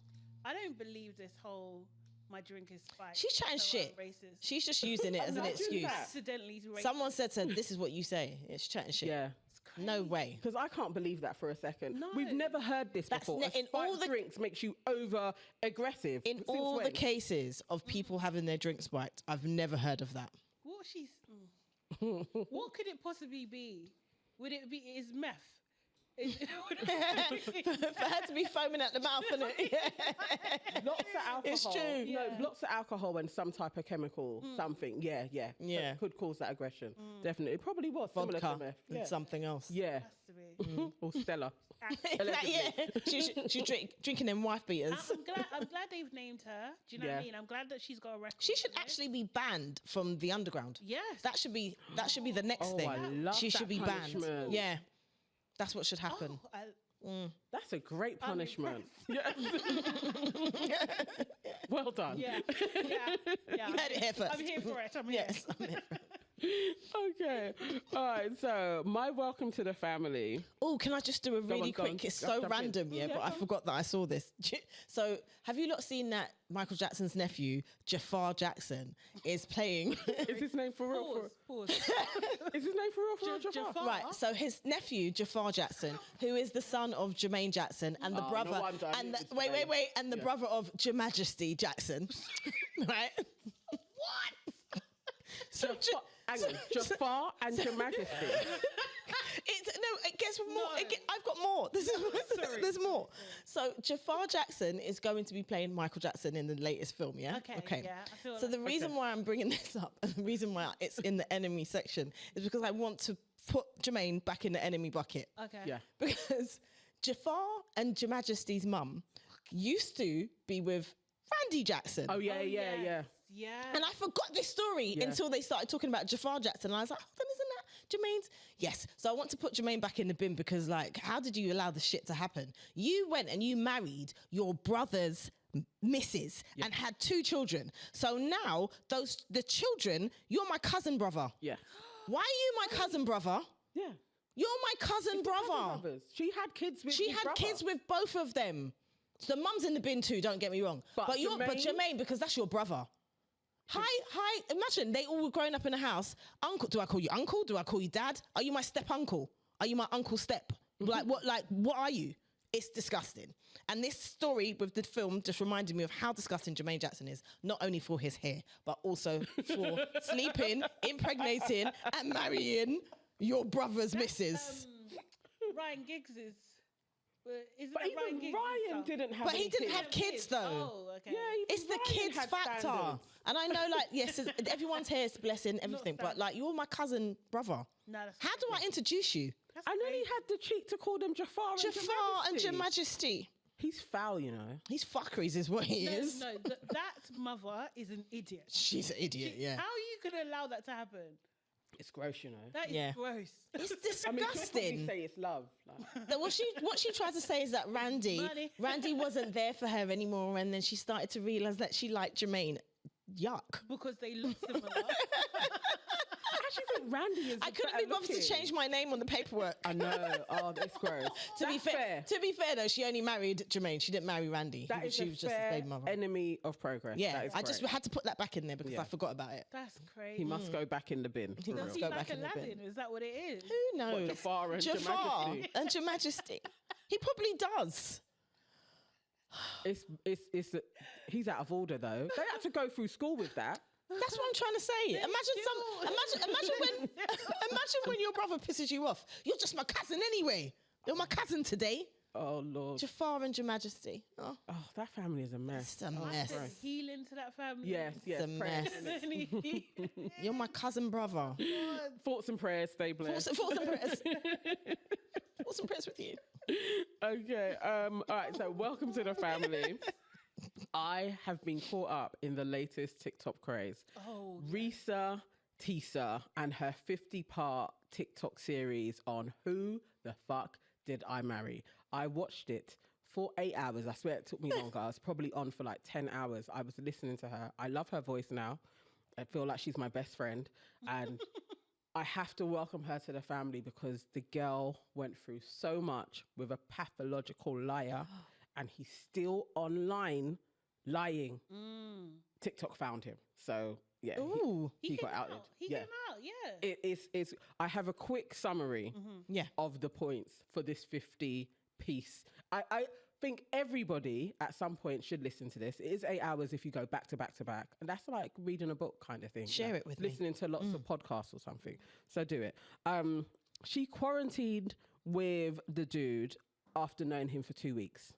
I don't believe this whole my drink is spiked. She's chatting so I'm shit. Racist. She's just using it as an Imagine excuse. that. Accidentally racist. Someone said to her, this is what you say. It's chatting shit. Yeah. It's crazy. No way. Because I can't believe that for a second. No. We've never heard this That's before. in all the- drinks makes you over aggressive. In Since all the when? cases of people having their drinks spiked, I've never heard of that. What she's. What could it possibly be? Would it be? Is meth? For her to be foaming at the mouth, innit? Yeah. Lots of alcohol. It's true. No, Yeah. lots of alcohol and some type of chemical, something. Yeah. Yeah. That could cause that aggression. Definitely. It probably was similar Vodka to meth. and Yeah. something else. Yeah. Has to be. Or Stella. Yeah. She drinking them wife beaters. I'm glad they've named her. Do you know what Yeah. I mean? I'm glad that she's got a record. She should for this. actually be banned from the underground. Yes. That should be the next Oh, thing. I love She that should be banned. punishment. Yeah. That's what should happen. Oh, That's a great I'm punishment. Yeah. Well done. yeah. Yeah. You heard it here first. I'm here for it. I'm here. Yes. I'm here for it. Okay. All right. So, my welcome to the family. Oh, can I just do a really go on. quick? It's Jump so in. random, yeah, Yeah, but I go on. forgot that I saw this. So, have you not seen that Michael Jackson's nephew, Jafar Jackson, is playing? Is his name for real? Pause. Is his name for real? For real? Jafar? Right, so his nephew, Jafar Jackson, who is the son of Jermaine Jackson and the Oh, brother, no wonder I and knew the, it was wait, Jermaine. and the Yeah. brother of Your Majesty Jackson, right? So, Hang on. Jafar and Your Majesty. it gets more. No. I've got more. There's more. So Jafar Jackson is going to be playing Michael Jackson in the latest film. Yeah. Okay, yeah, I feel So like- the reason why I'm bringing this up, and the reason why it's in the enemy section, is because I want to put Jermaine back in the enemy bucket. Okay. Yeah. Because Jafar and Your Majesty's mum used to be with Randy Jackson. Oh, yeah. Yeah. And I forgot this story Yeah. until they started talking about Jafar Jackson. And I was like, hold on, isn't that Jermaine's? Yes. So I want to put Jermaine back in the bin because, like, how did you allow the shit to happen? You went and you married your brother's missus and had 2 children. So now the children, you're my cousin brother. Yeah. Why are you my cousin brother? Yeah. You're my cousin brother. Brothers. She had kids with She his had brother. kids with both of them. So the mum's in the bin too, don't get me wrong. But Jermaine, because that's your brother. Hi, imagine they all were growing up in a house. Uncle, do I call you uncle? Do I call you dad? Are you my step uncle? Are you my uncle step? What are you? It's disgusting. And this story with the film just reminded me of how disgusting Jermaine Jackson is, not only for his hair, but also for sleeping, impregnating, and marrying your brother's missus. Ryan Giggs is. Isn't But that even Ryan Giggs' Ryan son? didn't have But he any didn't kids. have kids though. Oh, okay. Yeah, even It's the Ryan kids had factor. standards. And I know, like, yes, everyone's here is blessing, everything, but, like, you're my cousin brother. No, that's How do I introduce you? That's And then he crazy. had the cheek to call them Jafar and Jafar and Your Majesty. He's foul, you know. He's fuckeries is what he is. No, that mother is an idiot. She's an idiot, yeah. How are you going to allow that to happen? It's gross, you know. That is Yeah. gross. It's I mean, you could probably disgusting. say it's love. Like, What she tried to say is that Money. Randy wasn't there for her anymore, and then she started to realize that she liked Jermaine. Yuck. Because they look similar. I actually think Randy is. I couldn't be bothered to change my name on the paperwork. I know. Oh, that's gross. To be fair, though, she only married Jermaine. She didn't marry Randy. That is she a was just fair his baby mother. enemy of progress. Yeah, That is I just great. had to put that back in there because Yeah. I forgot about it. That's crazy. He must go back in the bin. for Does real. he go like back in the bin. Aladdin? Is that what it is? Who knows? Jafar and Your Jafar Majesty. and Your Majesty. He probably does. He's out of order though. They had to go through school with that. That's what I'm trying to say. Imagine when your brother pisses you off. You're just my cousin anyway. You're my cousin today. Oh Lord. Jafar and Your Majesty. Oh, Oh, that family is a mess. it's a mess. There's healing to that family. Yes, yes. a prayers, mess. innit? You're my cousin brother. Thoughts and prayers. Stay blessed. Thoughts and prayers. Thoughts and prayers with you. Okay. All right. So, welcome to the family. I have been caught up in the latest TikTok craze. Oh, Reesa Teesa and her 50-part TikTok series on Who the Fuck Did I Marry? I watched it for 8 hours. I swear it took me longer. I was probably on for like 10 hours. I was listening to her. I love her voice now. I feel like she's my best friend. And I have to welcome her to the family because the girl went through so much with a pathological liar and he's still online lying. TikTok found him. So, yeah. Ooh. He got outed. He Yeah. came out, yeah. It's I have a quick summary Yeah. of the points for this 50 piece. I think everybody at some point should listen to this. It is 8 hours if you go back to back to back. And that's like reading a book kind of thing. Share it with me. Listening to lots of podcasts or something. So do it. She quarantined with the dude after knowing him for 2 weeks.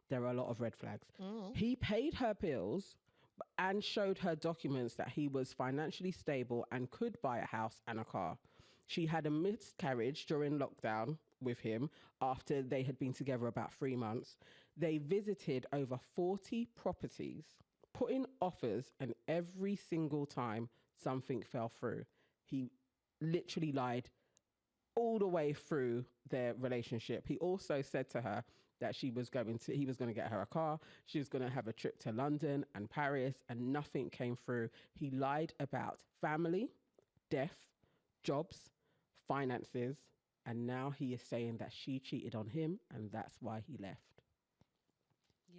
There are a lot of red flags. He paid her bills and showed her documents that he was financially stable and could buy a house and a car. She had a miscarriage during lockdown with him after they had been together about 3 months. They visited over 40 properties, put in offers, and every single time something fell through. He literally lied all the way through their relationship. He also said to her that he was going to get her a car. She was going to have a trip to London and Paris, and nothing came through. He lied about family, death, jobs, finances, and now he is saying that she cheated on him and that's why he left.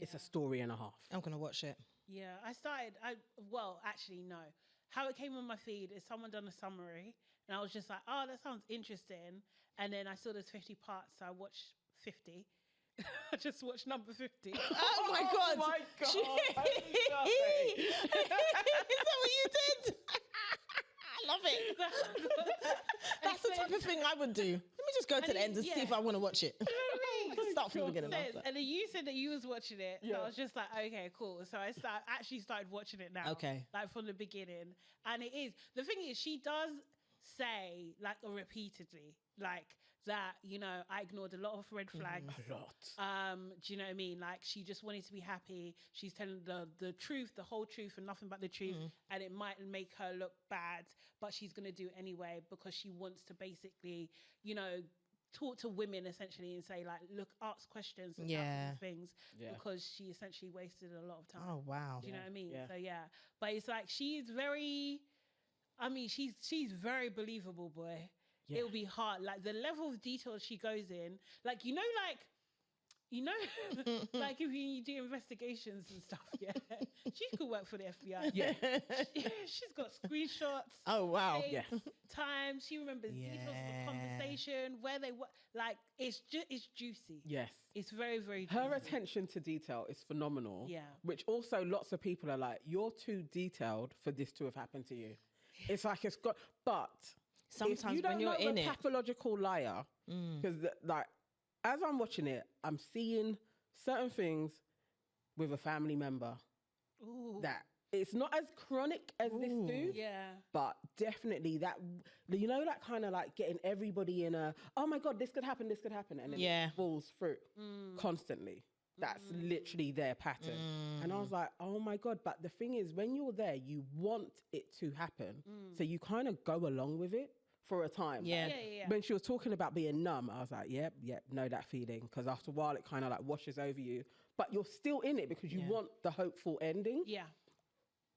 It's a story and a half. I'm going to watch it. Yeah, actually, no. How it came on my feed is someone done a summary, and I was just like, oh, that sounds interesting. And then I saw there's 50 parts, so I watched 50. I just watched number 50. Oh my God. Oh my God. Is that what you did? I love it. That's the type of thing I would do. Let me just go to the end and see if I want to watch it. Start from the beginning. And then you said that you was watching it, so Yeah. I was just like, okay, cool. So I actually started watching it now. Okay. Like from the beginning. And it is, the thing is, she does say, like, repeatedly, like, that, you know, I ignored a lot of red flags. A lot. Do you know what I mean? Like, she just wanted to be happy. She's telling the truth, the whole truth, and nothing but the truth. And it might make her look bad, but she's going to do it anyway because she wants to basically, you know, talk to women essentially and say, like, look, ask questions and Yeah. things Yeah. because she essentially wasted a lot of time. Oh, wow. Do you know what I mean? Yeah. So yeah, but it's like she's very. I mean, she's very believable, boy. Yeah. It'll be hard. Like the level of detail she goes in, like like if you do investigations and stuff. Yeah, she could work for the FBI. Yeah. She's got screenshots. Oh, wow. dates, Yeah. Time. She remembers details of Yeah. the conversation, where they were. Like it's juicy. Yes. It's very, very Her juicy. attention to detail is phenomenal. Yeah. Which also lots of people are like, you're too detailed for this to have happened to you. It's like it's got, but if Sometimes you don't when you're know in the it. pathological liar, because like as I'm watching it, I'm seeing certain things with a family member Ooh. that it's not as chronic as this dude. Yeah. But definitely that, you know, that kind of like getting everybody in a, oh my God, this could happen, and then Yeah. it falls through constantly. That's literally their pattern. And I was like, oh my God. But the thing is, when you're there, you want it to happen. So you kind of go along with it for a time. Yeah. When she was talking about being numb, I was like, yep, know that feeling. Because after a while, it kind of like washes over you. But you're still in it because you want the hopeful ending. Yeah.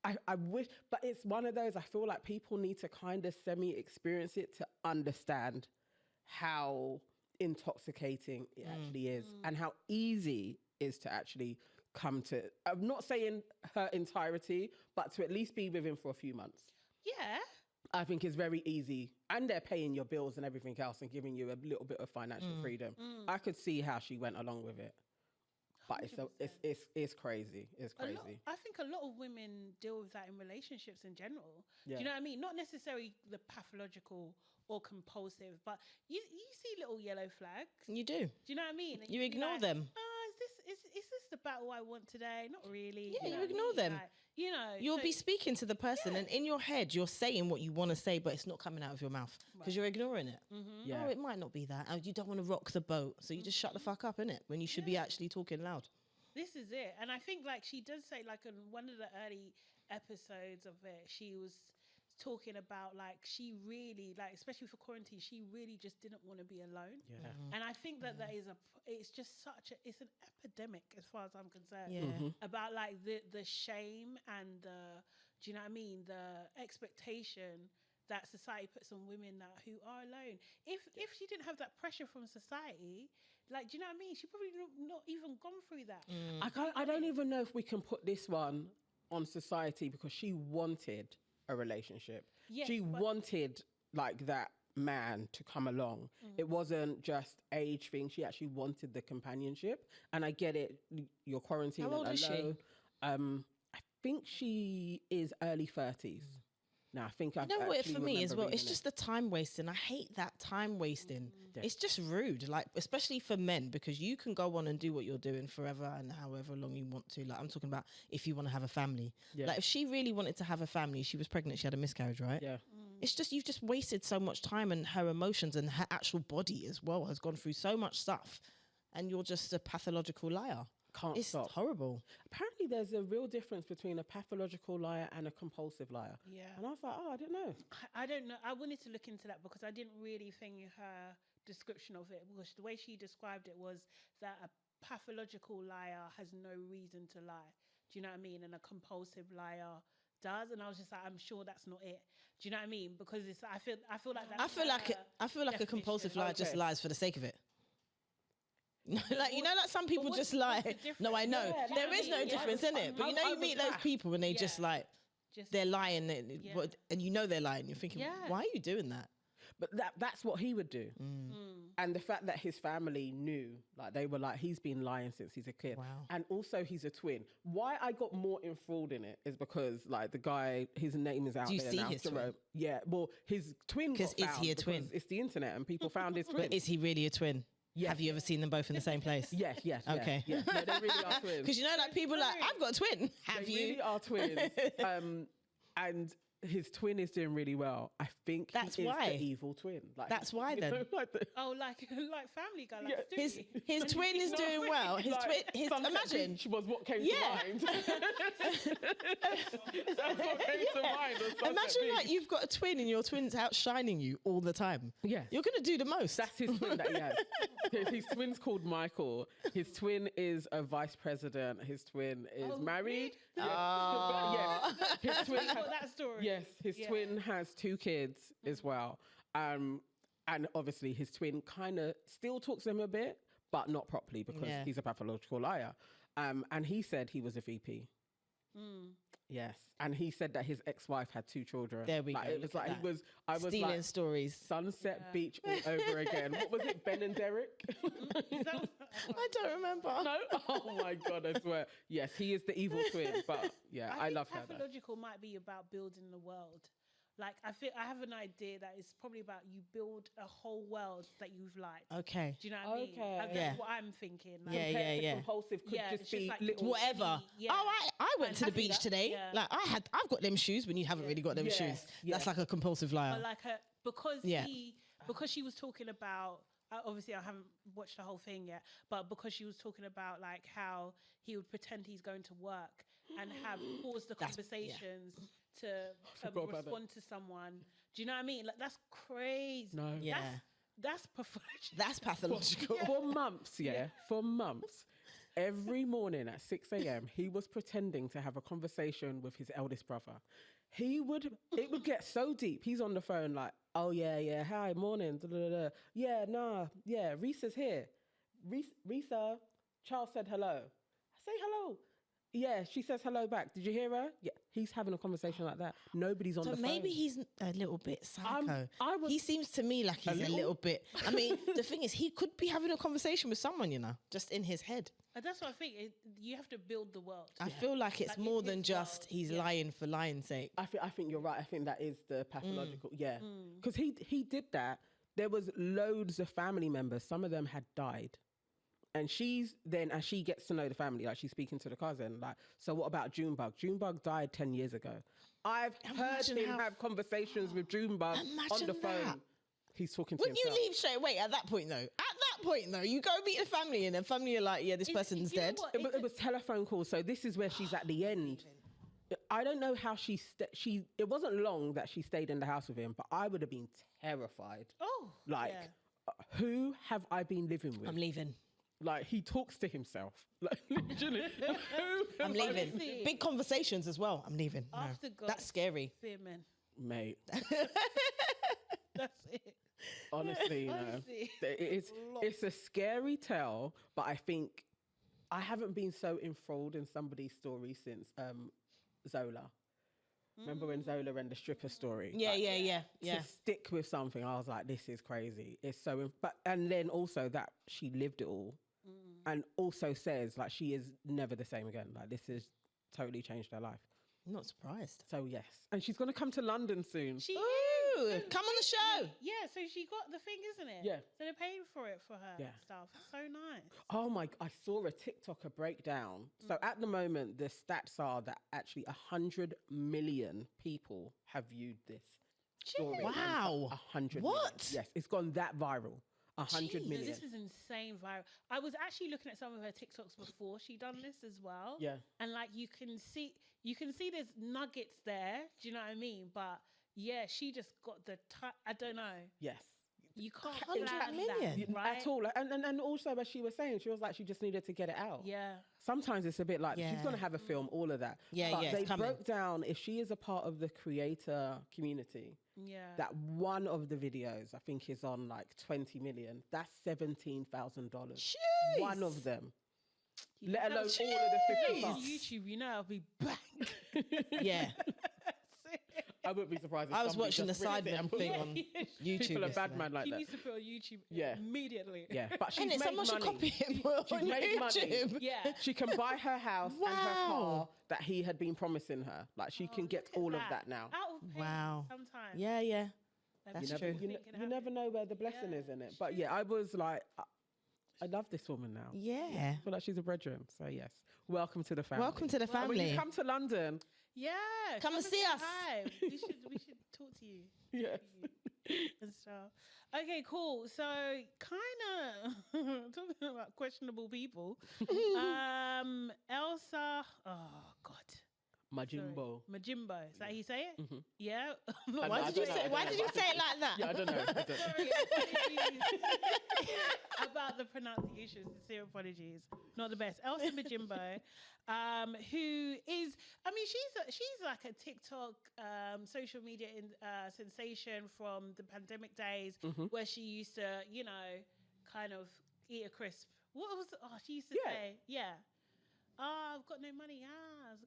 I wish, but it's one of those, I feel like people need to kind of semi-experience it to understand how intoxicating it actually is and how easy it is to actually come to, I'm not saying her entirety, but to at least be with him for a few months. Yeah. I think it's very easy. And they're paying your bills and everything else and giving you a little bit of financial freedom. I could see how she went along with it. But it's crazy. It's crazy. I think a lot of women deal with that in relationships in general. Do you know what I mean? Not necessarily the pathological or compulsive, but you see little yellow flags. You do. Do you know what I mean? And You you'd be ignore like, them. Is this the battle I want today? Not really. Yeah, know you what I ignore mean? them. Like, you know, You'll so- be speaking to the person, and in your head, you're saying what you want to say, but it's not coming out of your mouth because you're ignoring it. Yeah. Oh, it might not be that. Oh, you don't want to rock the boat, so you just shut the fuck up, innit? When you should be actually talking loud. This is it. And I think like she does say like in one of the early episodes of it, she was talking about like she really like, especially for quarantine, she really just didn't want to be alone. And I think that that is it's just such it's an epidemic as far as I'm concerned. About like the shame and do you know what I mean? The expectation that society puts on women who are alone. If she didn't have that pressure from society, like, do you know what I mean? She probably not even gone through that. I don't even know if we can put this one on society because she wanted a relationship. Yes, she but- wanted like that man to come along. It wasn't just age thing. She actually wanted the companionship. And I get it. You're quarantined. How old is she? I think she is early 30s. No, I think I've You know what, actually for me as remember well, reading it's just the time wasting. I hate that time wasting. It's just rude, like, especially for men, because you can go on and do what you're doing forever and however long you want to. Like, I'm talking about if you want to have a family. Like, if she really wanted to have a family, she was pregnant, she had a miscarriage, right? Yeah. It's just, you've just wasted so much time, and her emotions and her actual body as well has gone through so much stuff. And you're just a pathological liar. Can't stop. It's horrible. Apparently, there's a real difference between a pathological liar and a compulsive liar. Yeah. And I was like, oh, I didn't know. I don't know. I wanted to look into that because I didn't really think her description of it, because the way she described it was that a pathological liar has no reason to lie. Do you know what I mean? And a compulsive liar does. And I was just like, I'm sure that's not it. Do you know what I mean? Because it's I feel like that's I feel like a compulsive liar just Okay. lies for the sake of it. Like, you know, like some people just lie. No, I know. Yeah, there like, is no yeah, difference in it. But you know, I you was meet those like- people and they just like, Just they're lying. And you know they're lying. You're thinking, Yeah. why are you doing that? But that's what he would do. And the fact that his family knew, like they were like, he's been lying since he's a kid. Wow. And also he's a twin. Why I got more enthralled in it is because like the guy, his name is out Do you there see now. his twin? Jerome. Yeah, well, his twin 'Cause got is he a found twin? because it's the internet and people found his twin. But is he really a twin? Yes. Have you ever seen them both in the same place? Yes. Okay. Yeah. No, they really are twins. Because you know, like people like, I've got a twin. Have They you? really are twins. And his twin is doing really well. I think That's he is why. the evil twin. Like, That's why you then. know, like the- like Family Guy, like Yeah. Stewie. His twin is doing well. His like, twin, Sunset imagine. Beach was what came Yeah. to mind. That's what came to mind. was Sunset Imagine Beach. like you've got a twin and your twin's outshining you all the time. Yes. You're going to do the most. That's his twin that he has. His twin's called Michael. His twin is a vice president. His twin is married. Yes. His twin Got that story. Yes, his twin has 2 kids as well. And obviously his twin kind of still talks to him a bit, but not properly because Yeah. he's a pathological liar. And he said he was a VP. Yes. And he said that his ex-wife had 2 children. There we Like, go, It was look like at he that. was, I was Stealing like, stories. Sunset Beach all over again. What was it, Ben and Derek? I don't remember. No? Oh my God, I swear. Yes, he is the evil twin. But yeah, I think love her though. pathological might be about building the world. Like I have an idea that it's probably about you build a whole world that you've liked. Okay. Do you know what I mean? Okay. Like, Yeah. that's what I'm thinking. Like, Yeah, Compared to yeah. Compulsive could Yeah, just it's just be like little. Whatever. Yeah. Oh, I went to the And beach today. Yeah. Like I've got them shoes when you haven't really got them Yeah, shoes. yeah. That's like a compulsive liar. But like because Yeah. because she was talking about obviously I haven't watched the whole thing yet, but because she was talking about like how he would pretend he's going to work and have paused the conversations to respond to someone. Do you know what I mean? Like that's crazy. No. Yeah. That's pathological. That's pathological. For months, for months, every morning at 6 a.m., he was pretending to have a conversation with his eldest brother. It would get so deep. He's on the phone like, oh, yeah, hi, morning, da, da, da. Yeah, nah, yeah, Reesa's here. Reesa, Charles said hello. Say hello. Yeah, she says hello back. Did you hear her? Yeah, he's having a conversation like that. Nobody's on the phone. So maybe he's a little bit psycho. I was he seems to me like he's a little bit. I mean, the thing is, he could be having a conversation with someone, you know, just in his head. And that's what I think. You have to build the world. I feel like it's Like, more in than his just world, he's lying for lying's sake. I think you're right. I think that is the pathological. Yeah, because he did that. There was loads of family members. Some of them had died. And she's then, as she gets to know the family, like she's speaking to the cousin, like, so what about Junebug? Junebug died 10 years ago. I've heard him have conversations with Junebug on the phone. That. He's talking to Wouldn't himself. you leave straight away at that point, though? At that point, though, you go meet the family and the family are like, yeah, this person's you know dead. what? It was telephone calls, so this is where she's at the end. I don't know how it wasn't long that she stayed in the house with him, but I would have been terrified. Oh, Like, who have I been living with? I'm leaving. Like, he talks to himself. Like, literally. Who I'm am I leaving. Honestly. Big conversations as well. I'm leaving. No. After God. That's scary. women. Mate, That's it. honestly, no. Honestly. It's a scary tale, but I think I haven't been so enthralled in somebody's story since Zola. Remember when Zola and the stripper story? Yeah, Like, yeah. To stick with something, I was like, this is crazy. It's so, and then also that she lived it all, and also says like she is never the same again. Like this has totally changed her life. I'm not surprised. So yes, and she's gonna come to London soon. She Ooh, is. come on the show. Yeah, so she got the thing, isn't it? Yeah. So they're paying for it for her Yeah. and stuff. So nice. Oh my! I saw a TikToker breakdown. So at the moment, the stats are that actually 100 million people have viewed this story. Wow. 100 What? million. Yes, it's gone that viral. 100 Jeez, million. This is insane viral. I was actually looking at some of her TikToks before she done this as well. Yeah. And like you can see there's nuggets there. Do you know what I mean? But yeah, she just got the I don't know. Yes. You can't 100 plan million. that, right? At all. And also, as she was saying, she was like, she just needed to get it out. Yeah. Sometimes it's a bit like, she's Yeah. going to have a film, all of that. Yeah, but yeah, they it's coming. broke down, if she is a part of the creator community, Yeah. that one of the videos, I think, is on like 20 million. That's $17,000. Jeez. One of them. You Let know, alone all of the 50 Jeez. bucks. YouTube, you know, I'll be bang. Yeah. I wouldn't be surprised if I was somebody watching the just ripped it Sidemen and put it thing on. on YouTube. People are bad yesterday. man like She that. needs to put on YouTube Yeah. immediately. Yeah, but she's Innit? made Someone should money. copy him She's on made money. YouTube. Yeah. She can buy her house and her Wow. car that he had been promising her. Like, she can get Look at all of that now. Out of pain Wow. sometimes. Yeah, yeah. Like, That's You true. never, you never know where the blessing is in it. But yeah, I was like, I love this woman now. Yeah. I feel like she's a brethren. So yes, welcome to the family. Welcome to the And when you family. come to London, Yeah. Come and see say us. hi. We should talk to you. yes. And stuff. Okay, cool. So kind of talking about questionable people. Elsa, oh God. Majimbo. Sorry. Majimbo. Is that how you say it? Mhm. Yeah. I Why know, did you I don't say? know, Why I did don't you know. say it like that? Yeah, I don't know. I don't know. Sorry, apologies about the pronunciation. Sincere apologies. Not the best. Elsa Majimbo, who is, I mean, she's like a TikTok social media sensation from the pandemic days, where she used to, you know, kind of eat a crisp. What was? Oh, she used to Yeah. say, yeah. I've got no money.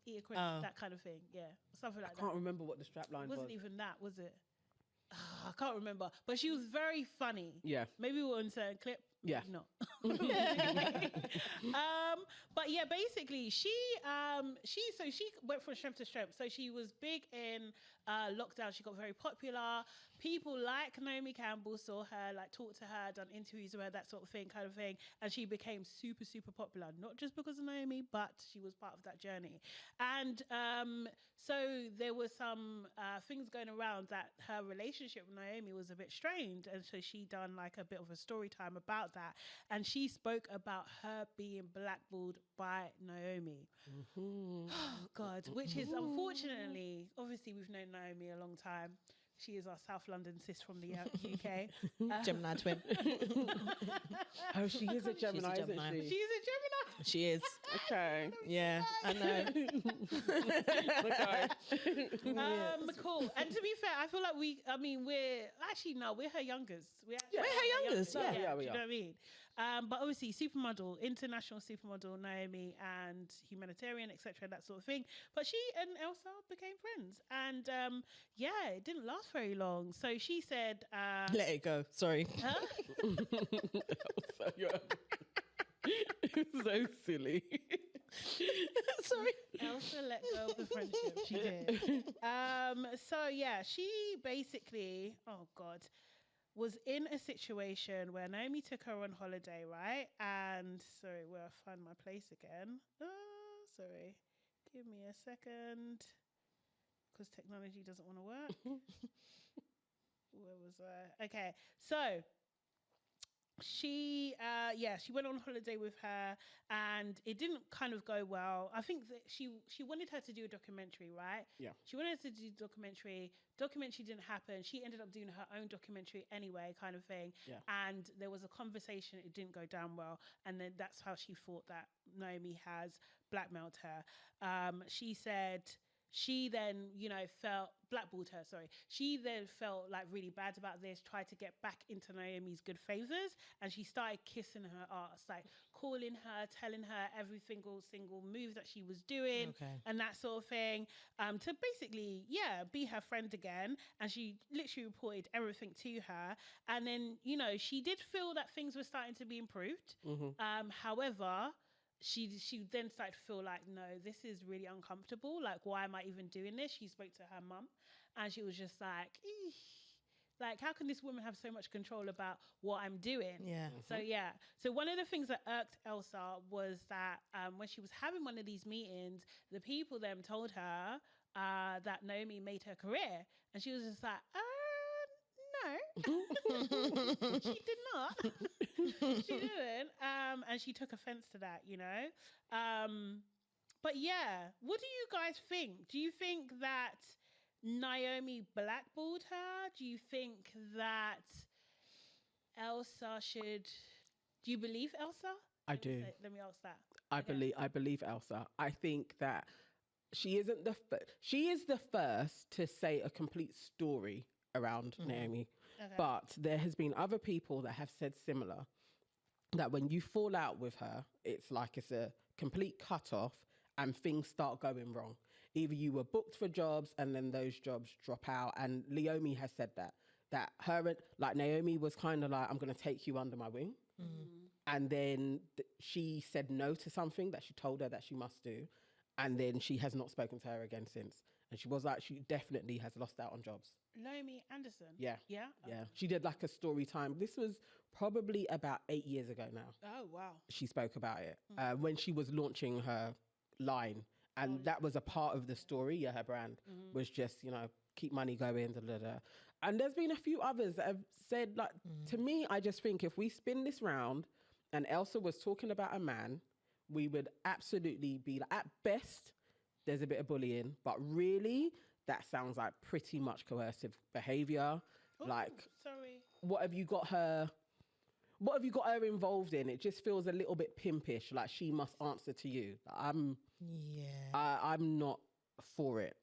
Eat a crisp. Oh. That kind of thing. Yeah, something like I that. can't remember what the strapline It was. wasn't even that, was it? I can't remember. But she was very funny. Yeah. Maybe we'll insert a clip. Yeah. Not. But yeah, basically she went from strength to strength. So she was big in lockdown. She got very popular. People like Naomi Campbell saw her, like talked to her, done interviews with her, that sort of thing, and she became super, super popular. Not just because of Naomi, but she was part of that journey. And so there was some things going around that her relationship with Naomi was a bit strained, and so she done like a bit of a story time about that, and she spoke about her being blackballed by Naomi. Oh God, which is unfortunately, obviously we've known Naomi a long time. She is our South London sis from the UK. Gemini twin. Oh, she is a Gemini, isn't Gemini. she? She's a Gemini. She is. Okay. Yeah, I know. Cool. And to be fair, I feel like we're her youngers. We're her youngers, yeah. Yeah, do we you are. know what I mean? But obviously, supermodel, international supermodel, Naomi, and humanitarian, etc., that sort of thing. But she and Elsa became friends, and it didn't last very long. So she said, Let it go. Sorry. huh? So you're so silly. Sorry. Elsa let go of the friendship. She did. She basically, oh God, was in a situation where Naomi took her on holiday, right? And sorry, where I find my place again. Sorry, give me a second, because technology doesn't want to work. Where was I? Okay, so she went on holiday with her, and it didn't kind of go well. I think that she wanted her to do a documentary, right? Yeah. She wanted to do documentary didn't happen. She ended up doing her own documentary anyway, kind of thing. Yeah. And there was a conversation, it didn't go down well, and then that's how she thought that Naomi has blackmailed her. She said she then, blackballed her, sorry. She then felt like really bad about this, tried to get back into Naomi's good favors, and she started kissing her ass, like calling her, telling her every single move that she was doing, and that sort of thing, to basically, be her friend again. And she literally reported everything to her. And then, she did feel that things were starting to be improved. However, she then started to feel like, no, this is really uncomfortable. Like, why am I even doing this? She spoke to her mum, and she was just like, eesh. Like, how can this woman have so much control about what I'm doing? Yeah. So one of the things that irked Elsa was that when she was having one of these meetings, the people then told her that Naomi made her career, and she was just like, no, she did not. She didn't. And she took offense to that, But yeah, what do you guys think? Do you think that Naomi blackballed her? Do you think that Elsa should... Do you believe Elsa? I do. Let me ask that. I believe Elsa. I think that she is the first to say a complete story around Naomi. Okay. But there has been other people that have said similar, that when you fall out with her, it's like it's a complete cut off and things start going wrong. Either you were booked for jobs and then those jobs drop out. And Naomi has said that her, like Naomi was kind of like, I'm going to take you under my wing. And then she said no to something that she told her that she must do. And then she has not spoken to her again since. And she was like, she definitely has lost out on jobs. Naomi Anderson? Yeah. Yeah? Yeah. She did like a story time. This was probably about 8 years ago now. Oh, wow. She spoke about it when she was launching her line. And that was a part of the story. Yeah, her brand was just, keep money going. Da, da, da. And there's been a few others that have said, like, to me, I just think if we spin this round and Elsa was talking about a man, we would absolutely be like, at best, there's a bit of bullying, but really, that sounds like pretty much coercive behavior. Ooh, like, sorry. What have you got her involved in? It just feels a little bit pimpish, like she must answer to you. I'm not for it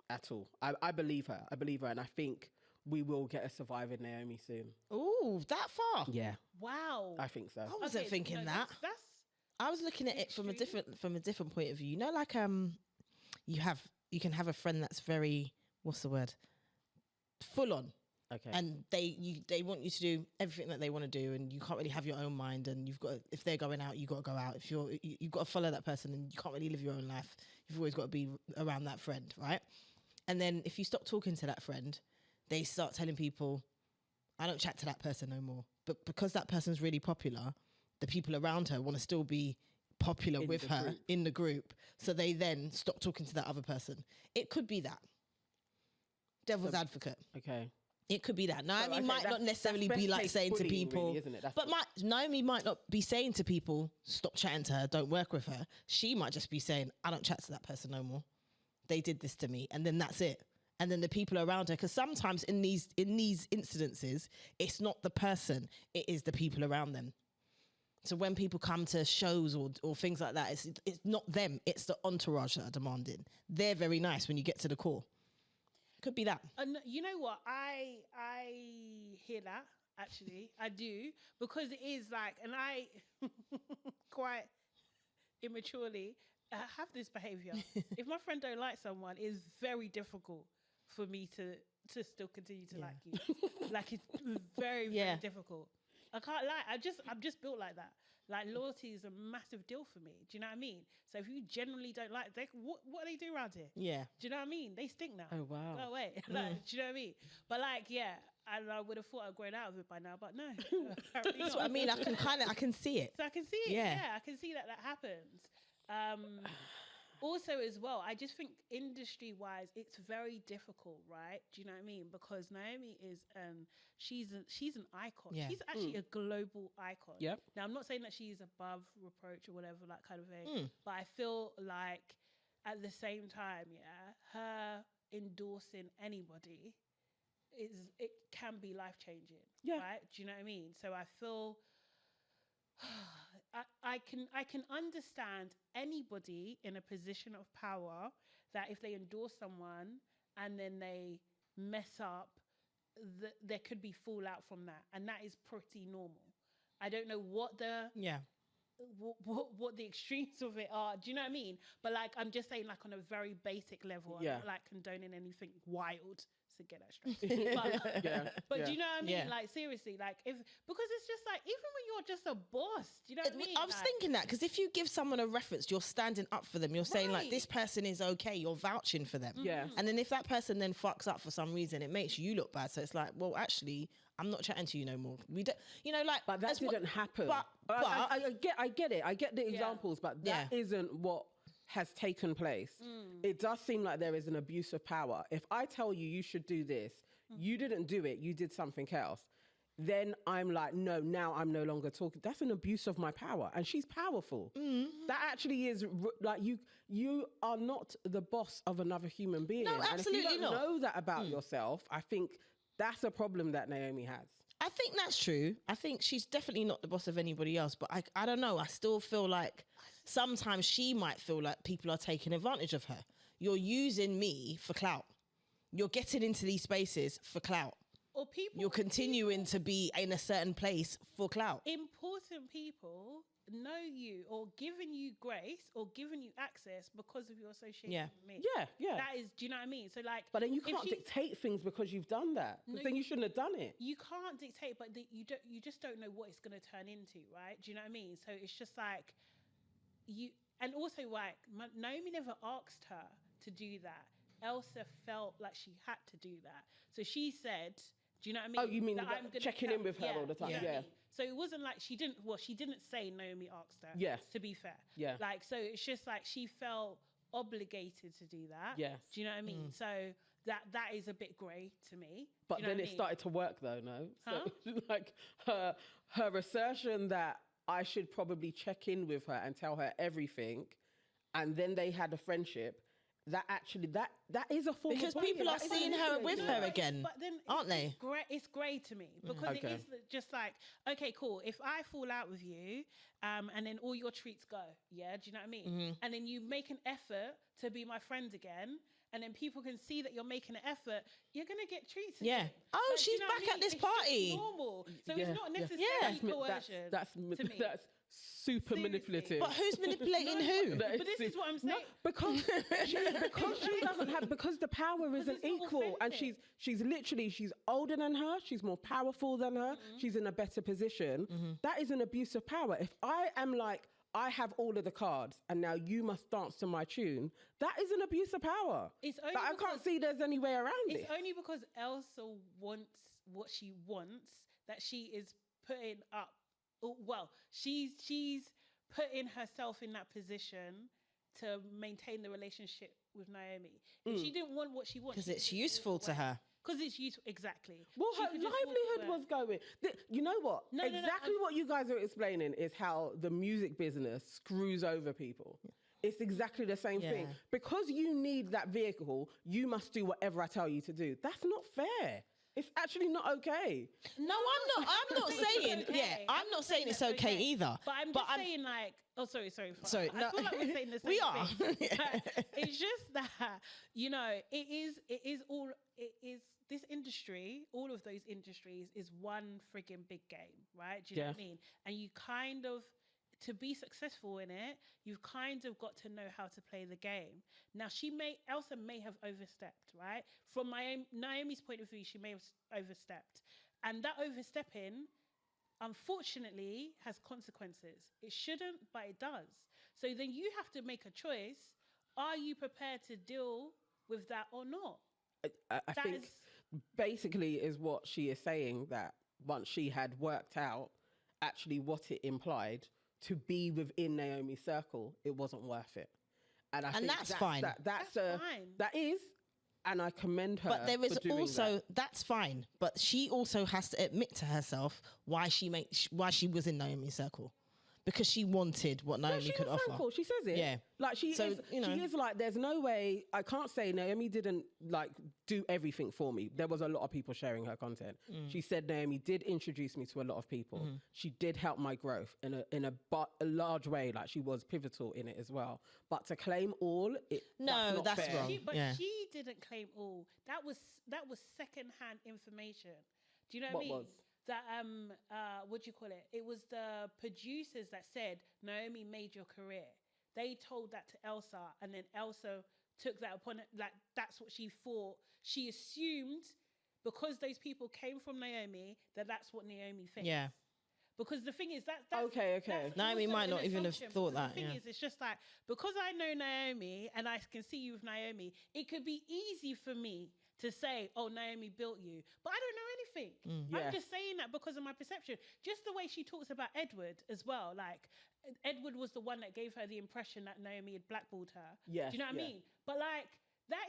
at all. I believe her. And I think we will get a survivor Naomi soon. Ooh, that far? Yeah. Wow. I think so. I wasn't thinking that. That's I was looking at it from a different point of view. Like you can have a friend that's very, what's the word? Full on. Okay. And they want you to do everything that they want to do, and you can't really have your own mind. And you've got if they're going out, you got to go out. If you've got to follow that person, and you can't really live your own life. You've always got to be around that friend, right? And then if you stop talking to that friend, they start telling people, "I don't chat to that person no more." But because that person's really popular, the people around her want to still be popular with her in the group, so they then stop talking to that other person. It could be that. Devil's advocate. Okay. It could be that. Naomi okay, might not necessarily be like saying to people, really, isn't it? but Naomi might not be saying to people, stop chatting to her, don't work with her. She might just be saying, I don't chat to that person no more. They did this to me. And then that's it. And then the people around her, because sometimes in these incidences, it's not the person, it is the people around them. So when people come to shows or things like that, it's not them, it's the entourage that are demanding. They're very nice when you get to the core. Could be that. You know what? I hear that, actually. I do. Because it is like, and I quite immaturely have this behaviour. If my friend don't like someone, it's very difficult for me to still continue to like you. Like, it's very, very difficult. I can't lie. I'm just built like that. Like, loyalty is a massive deal for me. Do you know what I mean? So if you generally don't like, what do they do around here? Yeah. Do you know what I mean? They stink now. Oh, wow. Go away. Like, do you know what I mean? But like, yeah, I would have thought I'd grown out of it by now, but no. That's what I mean. I can see it. So I can see it. Yeah, I can see that happens. Also, as well, I just think industry-wise, it's very difficult, right? Do you know what I mean? Because Naomi is, she's an icon. Yeah. She's actually a global icon. Yep. Now, I'm not saying that she's above reproach or whatever, that kind of thing. But I feel like at the same time, her endorsing anybody it can be life-changing. Yeah. Right? Do you know what I mean? So I feel... I can understand anybody in a position of power that if they endorse someone and then they mess up, there could be fallout from that, and that is pretty normal. I don't know what the what the extremes of it are. Do you know what I mean? But like, I'm just saying, like on a very basic level, I'm not like condoning anything wild. To get that straight. But do you know what I mean? Yeah. Like, seriously, like because it's just like, even when you're just a boss, do you know what I mean? I was thinking that, because if you give someone a reference, you're standing up for them. You're saying like, this person is okay. You're vouching for them. Yeah. And then if that person then fucks up for some reason, it makes you look bad. So it's like, well, actually, I'm not chatting to you no more. We don't, you know, like. But that didn't happen. But I get it. I get the examples, but that isn't what has taken place. It does seem like there is an abuse of power. If I tell you you should do this, you didn't do it, you did something else, then I'm like, no, now I'm no longer talking. That's an abuse of my power. And she's powerful. That actually is like, you are not the boss of another human being. No, absolutely and if you don't not. know that about yourself, I think that's a problem that Naomi has. I think that's true. I think she's definitely not the boss of anybody else. But I don't know. I still feel like sometimes she might feel like people are taking advantage of her. You're using me for clout. You're getting into these spaces for clout. Or people. You're continuing to be in a certain place for clout. Important people know you or giving you grace or giving you access because of your association with me. Yeah. That is, do you know what I mean? So like, but then you can't dictate things because you've done that. No, then you shouldn't have done it. You can't dictate, but you just don't know what it's going to turn into, right? Do you know what I mean? So it's just like and also like Naomi never asked her to do that. Elsa felt like she had to do that. So she said, do you know what I mean? Oh, you mean I'm checking in with her all the time? You know what I mean? So it wasn't like she didn't say Naomi asked her. Yes. To be fair. Yeah. Like, so it's just like she felt obligated to do that. Yes. Do you know what I mean? So that is a bit grey to me. But then it started to work though, no? Huh? So like her assertion that I should probably check in with her and tell her everything, and then they had a friendship. That is a form because of people are seeing her with her again, but then aren't they? It's grey to me because it is just like, okay, cool. If I fall out with you, and then all your treats go, yeah, do you know what I mean? And then you make an effort to be my friend again, and then people can see that you're making an effort, you're gonna get treats. Yeah. Again. Oh, like, she's you know back at this party. It's normal. So it's not necessarily coercion. That's to me. super Seriously. manipulative. But who's manipulating who? That But this is what I'm saying. No, because she doesn't have, because the power isn't it's not equal, and authentic. she's older than her, she's more powerful than her, she's in a better position. That is an abuse of power. If I am like, I have all of the cards and now you must dance to my tune, that is an abuse of power. It's only Like, I can't because- see there's any way around it. It's only because Elsa wants what she wants that she is putting up. Well, she's putting herself in that position to maintain the relationship with Naomi. If she didn't want what she wants, Because it's useful to her. Because it's useful, exactly. Well, She her could just walk livelihood away. was going. You know what? No, exactly what you guys are explaining is how the music business screws over people. It's exactly the same thing. Yeah. Because you need that vehicle, you must do whatever I tell you to do. That's not fair. It's actually not okay. No, I'm not. I'm not saying it's saying. okay. Yeah, I'm not saying it's okay either. But I'm just saying, like, oh, sorry. Sorry, I no. feel like we're saying the same We are. thing. Yeah. It's just that, you know, it is this industry, all of those industries is one frigging big game, right? Do you know what I mean? And you kind of, to be successful in it, you've kind of got to know how to play the game. Now, Elsa may have overstepped, right? From Naomi's point of view, she may have overstepped. And that overstepping, unfortunately, has consequences. It shouldn't, but it does. So then you have to make a choice. Are you prepared to deal with that or not? I think basically is what she is saying, that once she had worked out actually what it implied to be within Naomi's circle, it wasn't worth it. And I think that's fine. That's fine. That is, and I commend her. But there is for doing also that. that's fine. But she also has to admit to herself why she was in Naomi's circle, because she wanted what No, Naomi she could was offer. thankful. She says it. Yeah. Like she So, is, you know. she is like, there's no way, I can't say Naomi didn't like do everything for me. There was a lot of people sharing her content. She said Naomi did introduce me to a lot of people. She did help my growth in a large way. Like she was pivotal in it as well. But to claim all, No, that's fair. wrong. She didn't claim all. That was secondhand information. Do you know what I mean? What was? That what do you call it? It was the producers that said Naomi made your career. They told that to Elsa, and then Elsa took that upon it. Like that's what she thought. She assumed because those people came from Naomi that's what Naomi thinks. Yeah. Because the thing is that's Okay. that's Naomi also might an not even have assumption, thought because that, The thing yeah. is, it's just like, because I know Naomi and I can see you with Naomi, it could be easy for me to say, oh, Naomi built you. But I don't know anything. Yeah. I'm just saying that because of my perception. Just the way she talks about Edward as well. Like, Edward was the one that gave her the impression that Naomi had blackballed her. Yes, Do you know what I yeah. mean? But like, that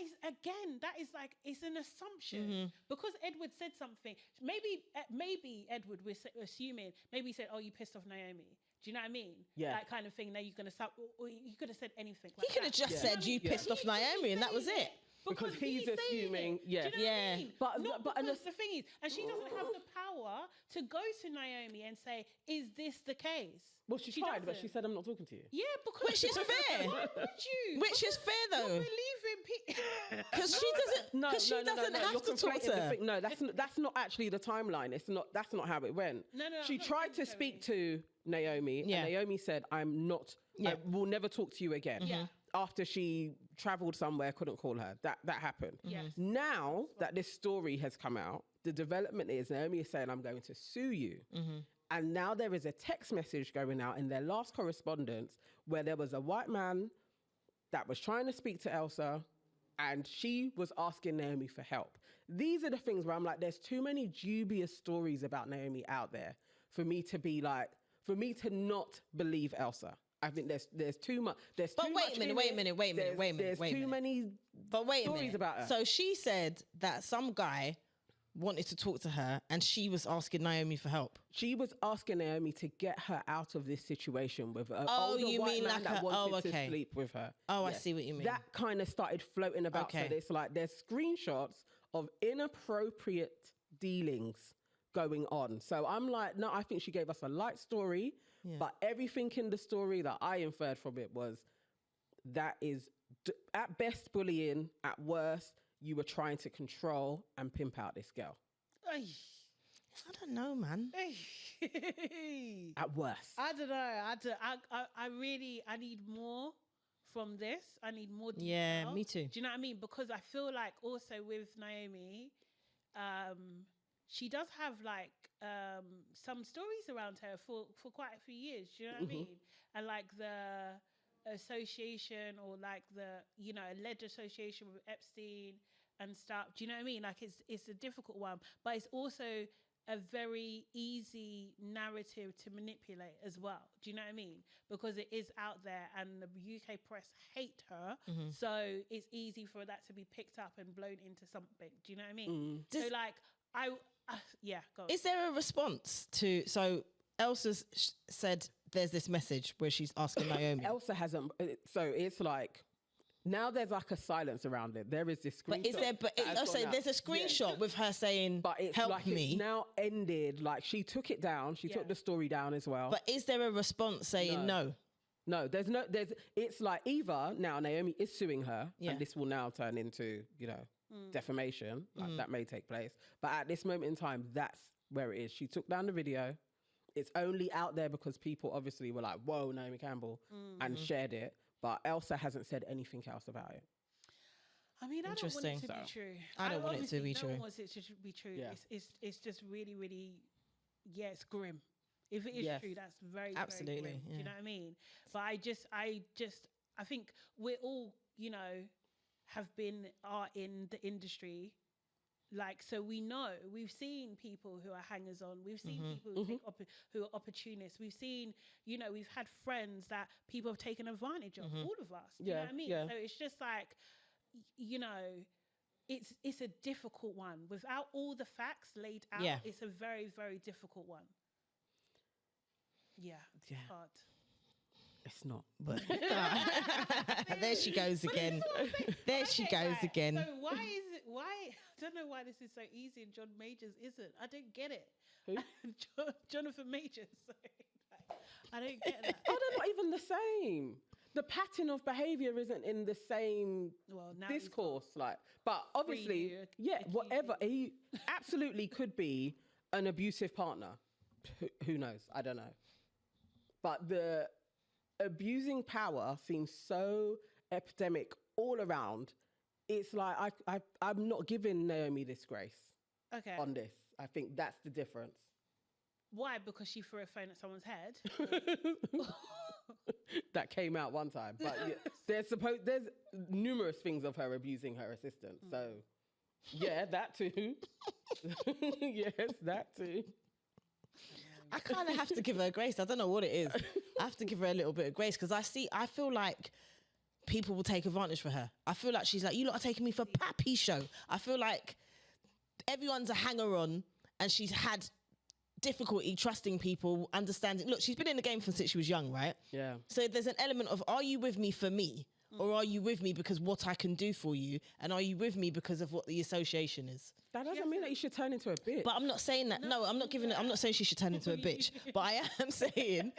is like, it's an assumption. Because Edward said something, maybe Edward was assuming, maybe he said, oh, you pissed off Naomi. Do you know what I mean? Yeah. That kind of thing. Now you're going to stop, or he could have said anything like He could have that. just Do you know said what I you mean? pissed off He could be Naomi and that was saying it. Because he's saying assuming, it. yeah. Do you know what I Yeah. mean? But- Not but- because the thing is, and she doesn't have the power to go to Naomi and say, is this the case? Well, she tried, but she doesn't. said, I'm not talking to you. Yeah, because Which is fair. Why would you? Which is fair though, Believing people. because she doesn't. She doesn't have you're to talk conflating to the her. thing. No, that's not actually the timeline. It's not. That's not how it went. No, She I'm not tried to saying speak to Naomi, Yeah. and Naomi said, "I'm not. Yeah. I will never talk to you again." Yeah. After she travelled somewhere, couldn't call her. That happened. Yes. Now that this story has come out, the development is Naomi is saying, "I'm going to sue you." And now there is a text message going out in their last correspondence where there was a white man that was trying to speak to Elsa, and she was asking Naomi for help. These are the things where I'm like, there's too many dubious stories about Naomi out there for me to not believe Elsa. I think there's too much. There's But too wait much a minute, in wait a it. minute, wait a minute, There's- wait a minute, There's wait a too minute. many But wait a stories minute. about her. So she said that some guy wanted to talk to her, and she was asking Naomi for help. She was asking Naomi to get her out of this situation with an Oh, older you white mean man like that a- wanted oh, to okay. sleep with her. Oh, I see what you mean. That kind of started floating about. Okay. So it's like there's screenshots of inappropriate dealings going on. So I'm like, no, I think she gave us a light story, but everything in the story that I inferred from it was that is at best bullying, at worst you were trying to control and pimp out this girl. Ay. I don't know, man. At worst. I don't know. I really need more from this. I need more detail. Yeah, me too. Do you know what I mean? Because I feel like also with Naomi, she does have like some stories around her for quite a few years. Do you know what I mean? And like the association or like the, you know, alleged association with Epstein and stuff. Do you know what I mean? Like it's a difficult one, but it's also a very easy narrative to manipulate as well. Do you know what I mean? Because it is out there and the UK press hate her. So it's easy for that to be picked up and blown into something. Do you know what I mean? So like, yeah, go on. Is there a response to, so Elsa's said there's this message where she's asking Naomi. Elsa hasn't, so it's like, now there's like a silence around it. There is this screenshot. But is there, I'll say there's a screenshot with her saying, but it's help like me. It's now ended, like she took it down. She took the story down as well. But is there a response saying no? No, it's like either now Naomi is suing her and this will now turn into, you know, defamation. Like that may take place. But at this moment in time, that's where it is. She took down the video. It's only out there because people obviously were like, whoa, Naomi Campbell, and shared it. But Elsa hasn't said anything else about it. I mean, I don't want it to be true. I don't want it to be true. No one wants it to be true. Yeah. It's just really, really, it's grim. If it is true, that's very, absolutely. very grim. Do you know what I mean? But I think we're all, you know, are in the industry. Like, so we know, we've seen people who are hangers on. We've seen people who are opportunists. We've seen, you know, we've had friends that people have taken advantage of, all of us. Do you know what I mean? So it's just like, you know, it's a difficult one. Without all the facts laid out, it's a very, very difficult one. Yeah, it's hard. It's not. But there she goes again. There she goes again. So why, I don't know why this is so easy and John Majors isn't. I don't get it. Who? Jonathan Majors. Sorry. I don't get that. Oh, they're not even the same. The pattern of behaviour isn't in the same discourse. Like, but obviously, whatever. He absolutely could be an abusive partner. Who knows? I don't know. But the abusing power seems so epidemic all around. It's like I'm not giving Naomi this grace on this. I think that's the difference. Why? Because she threw a phone at someone's head? That came out one time. But there's numerous things of her abusing her assistant. So, yeah, that too. Yes, that too. I kind of have to give her grace. I don't know what it is. I have to give her a little bit of grace because I feel like people will take advantage for her. I feel like she's like, you lot are taking me for Pappy show. I feel like everyone's a hanger-on and she's had difficulty trusting people, understanding. Look, she's been in the game since she was young, right? Yeah. So there's an element of, are you with me for me? Or are you with me because what I can do for you? And are you with me because of what the association is? That doesn't mean that you should turn into a bitch. But I'm not saying that. No, I'm not saying she should turn into a bitch. But I am saying.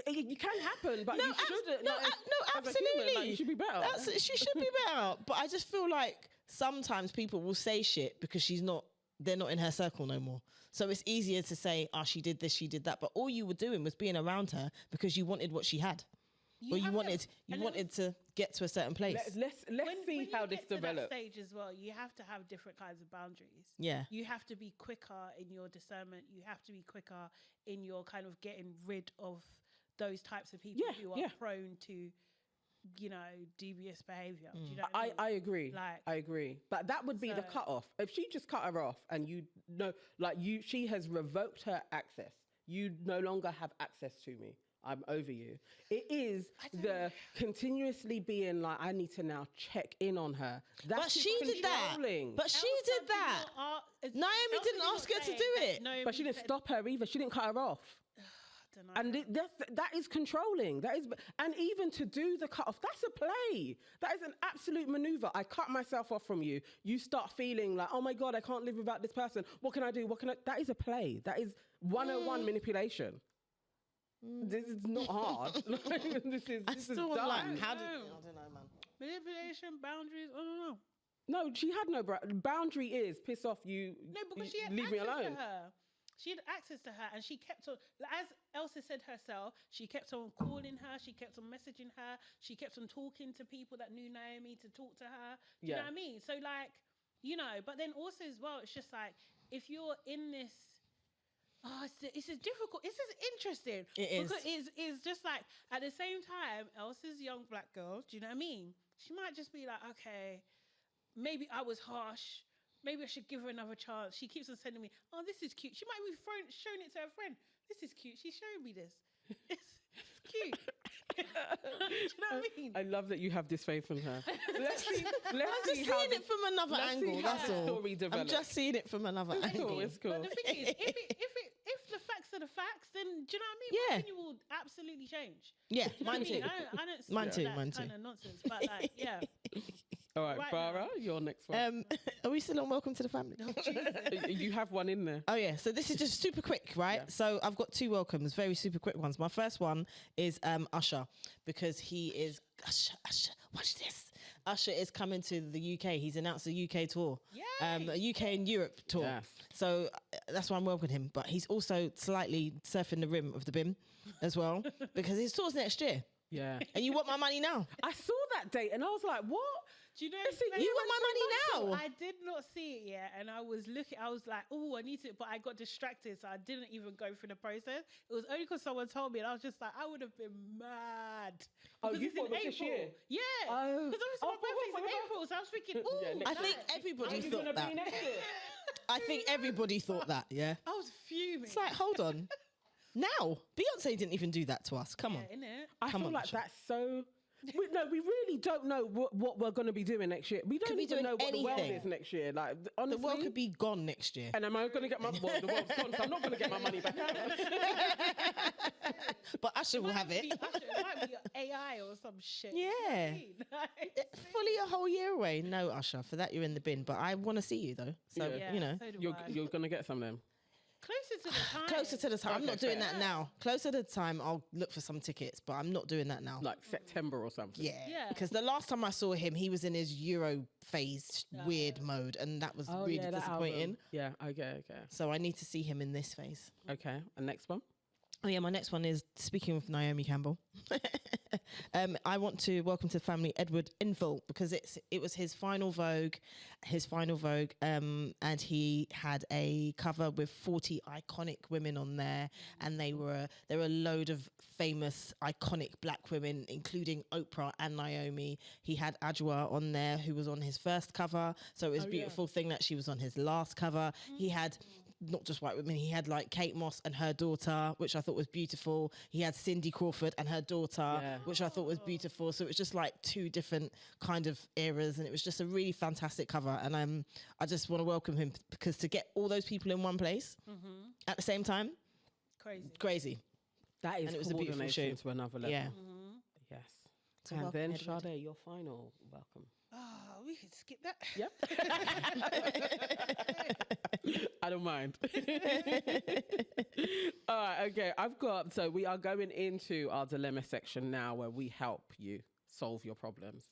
It can happen, but you shouldn't. No, absolutely. Human, you should be better. She should be better. But I just feel like sometimes people will say shit because they're not in her circle no more. So it's easier to say, she did this, she did that. But all you were doing was being around her because you wanted what she had. You wanted to get to a certain place. Let's see how this develops. That stage as well, you have to have different kinds of boundaries. Yeah. You have to be quicker in your discernment. You have to be quicker in your kind of getting rid of those types of people who are prone to, you know, devious behavior. Do you know what I agree. Like, I agree. But that would be the cutoff. If she just cut her off and she has revoked her access. You no longer have access to me. I'm over you. It is the continuously being like, I need to now check in on her. But she did that. But she did that. Naomi didn't ask her to do it. But she didn't stop her either. She didn't cut her off. And that is controlling. And even to do the cut off, that's a play. That is an absolute maneuver. I cut myself off from you. You start feeling like, oh my God, I can't live without this person. What can I do? That is a play. That is 101 manipulation. This is not hard. This is I don't know, man. Manipulation, boundaries, I don't know. No, she had no boundary. Is piss off you. No, because she had leave me access alone. to her. She had access to her, and she kept on, as Elsa said herself, she kept on calling her, she kept on messaging her, she kept on talking to people that knew Naomi to talk to her. Do you know what I mean? So like, you know, but then also as well, it's just like, if you're in this, it's a difficult, this is interesting. It is. Because it's just like, at the same time, Elsa's a young black girl, do you know what I mean? She might just be like, okay, maybe I was harsh. Maybe I should give her another chance. She keeps on sending me, oh, this is cute. She might be showing it to her friend. This is cute. She's showing me this. It's cute. Do you know what I mean? I love that you have this faith in her. Let's see. I'm just seeing it from another angle. That's all. Story I'm develops. just seeing it from another angle. It's cool. But the thing is, if the facts are the facts, then do you know what I mean? Yeah. My opinion will absolutely change. Yeah, Do you know what mine I mean? too. I don't see Mine too, that mine too. kind of nonsense. But like, yeah. All right, Right Farah, now. your next one. Are we still on Welcome to the Family? You have one in there. Oh yeah, so this is just super quick, right? Yeah. So I've got 2 welcomes, very super quick ones. My first one is Usher, because he is Usher. Watch this. Usher is coming to the UK. He's announced a UK tour, Yay. a UK and Europe tour. Yes. So that's why I'm welcoming him. But he's also slightly surfing the rim of the bin as well, because his tour's next year. Yeah. And you want my money now? I saw that date and I was like, what? Do you know? Listen, You want my money now? I did not see it yet, and I was looking. I was like, "Oh, I need to," but I got distracted, so I didn't even go through the process. It was only because someone told me, and I was just like, "I would have been mad." Oh, Because you it's thought in it was this April. year? Yeah, Oh. because obviously Oh, my birthday's in what? April, so I was thinking, "Oh, Yeah, next I think year. everybody Are you thought gonna that. be next year? I think everybody thought that, yeah. I was fuming." It's like, hold on. Now, Beyonce didn't even do that to us. Come on. yeah, innit? I Come feel on, like Usher. that's so. We really don't know what we're going to be doing next year. We don't be even doing know what the world anything. is next year. Like, The honestly. world could be gone next year. And am I going to get my... Well, the world's gone, so I'm not going to get my money back. But Usher will have it. It might be AI or some shit. Yeah. Fully a whole year away. No, Usher. For that, you're in the bin. But I want to see you, though. So, Yeah. you know. So do You're I. going to get some of them. Closer to the time. Closer to the time. I'm Okay, not doing fair. that now. Closer to the time, I'll look for some tickets. But I'm not doing that now. Like September or something. Yeah. Yeah. Because the last time I saw him, he was in his Euro phase weird mode. And that was really that disappointing. album. Yeah, okay. So I need to see him in this phase. Okay, and next one? Oh yeah, my next one is speaking with Naomi Campbell. I want to welcome to the family Edward Infall, because it was his final Vogue, and he had a cover with 40 iconic women on there, and there were a load of famous iconic black women, including Oprah and Naomi. He had Adjoa on there, who was on his first cover, so it was a beautiful thing that she was on his last cover. He had not just white women, he had like Kate Moss and her daughter, which I thought was beautiful. He had Cindy Crawford and her daughter, which I thought was beautiful. So it was just like 2 different kind of eras, and it was just a really fantastic cover. And I just want to welcome him, because to get all those people in one place at the same time, crazy. That is And it was a beautiful coordination shoot. to another level. Yeah. Yes. So and welcome, then, Edward. Sade, your final welcome. Oh, we could skip that. Yep. I don't mind. All right, okay. So we are going into our dilemma section now, where we help you solve your problems,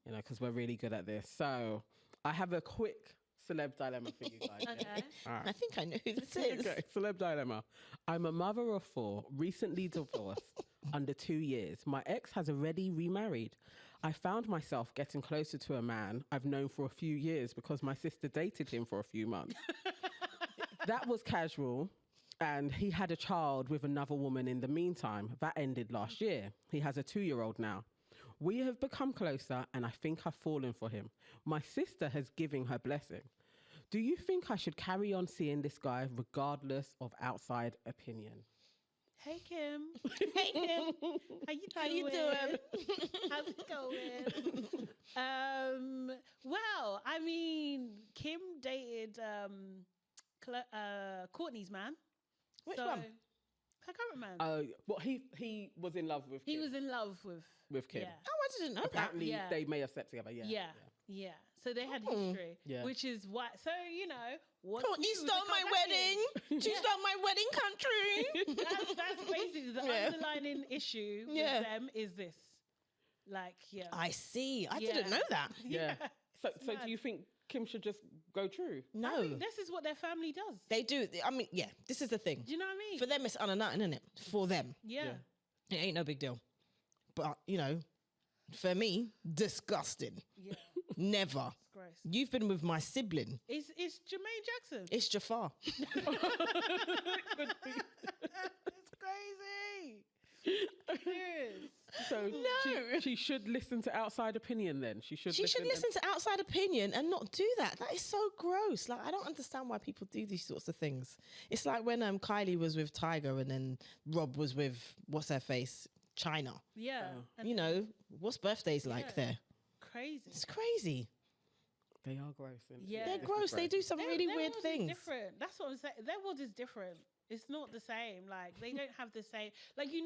you know, because we're really good at this. So I have a quick celeb dilemma for you guys. Okay. All right. I think I know who this is. Okay, celeb dilemma. I'm a mother of 4, recently divorced, under 2 years. My ex has already remarried. I found myself getting closer to a man I've known for a few years because my sister dated him for a few months. That was casual, and he had a child with another woman in the meantime. That ended last year. He has a 2-year-old now. We have become closer, and I think I've fallen for him. My sister has given her blessing. Do you think I should carry on seeing this guy regardless of outside opinion? Hey Kim, Hey, Kim. how you doing? How's it going? Well, I mean, Kim dated Courtney's man. Which So, one? Her current man. Well, he was in love with He Kim. was in love with Kim. Yeah. Oh, I didn't know that. Apparently, Yeah. they may have slept together. Yeah. So they had Oh. history, Yeah. which is why. So you know, what Courtney you, stole the my Kardashians- wedding. She stole my wedding country. That's basically the Yeah. underlining issue Yeah. with them is this. Like, yeah. I see. I Yeah. didn't know that. Yeah. So do you think Kim should just go true? I No, think this is what their family does. they do. I mean, yeah, this is the thing. Do you know what I mean? For them, it's unannounced, isn't it? For them, yeah. it ain't no big deal. But, you know, for me, disgusting. Yeah. Never. It's gross. You've been with my sibling. It's Jermaine Jackson. It's Jafar. It's crazy. Serious. So No. she should listen to outside opinion then. She should listen to outside opinion and not do that. That is so gross. Like, I don't understand why people do these sorts of things. It's like when Kylie was with Tiger and then Rob was with, what's her face? China. Yeah. And You know, what's birthdays like Yeah. there? crazy. It's crazy. They are gross. Isn't it? Yeah. They're This is gross. They do some really Their weird world is things. different. That's what I'm saying. Their world is different. It's not the same. Like they don't have the same. Like you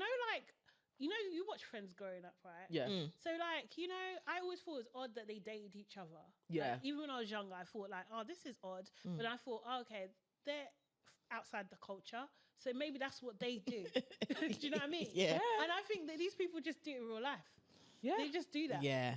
watch Friends growing up, right? Yeah. Mm. So I always thought it was odd that they dated each other. Yeah. Like, even when I was younger, I thought like, oh, this is odd. Mm. But I thought, oh, okay, they're outside the culture, so maybe that's what they do. Do you know what I mean? Yeah. And I think that these people just do it in real life. Yeah. They just do that. Yeah.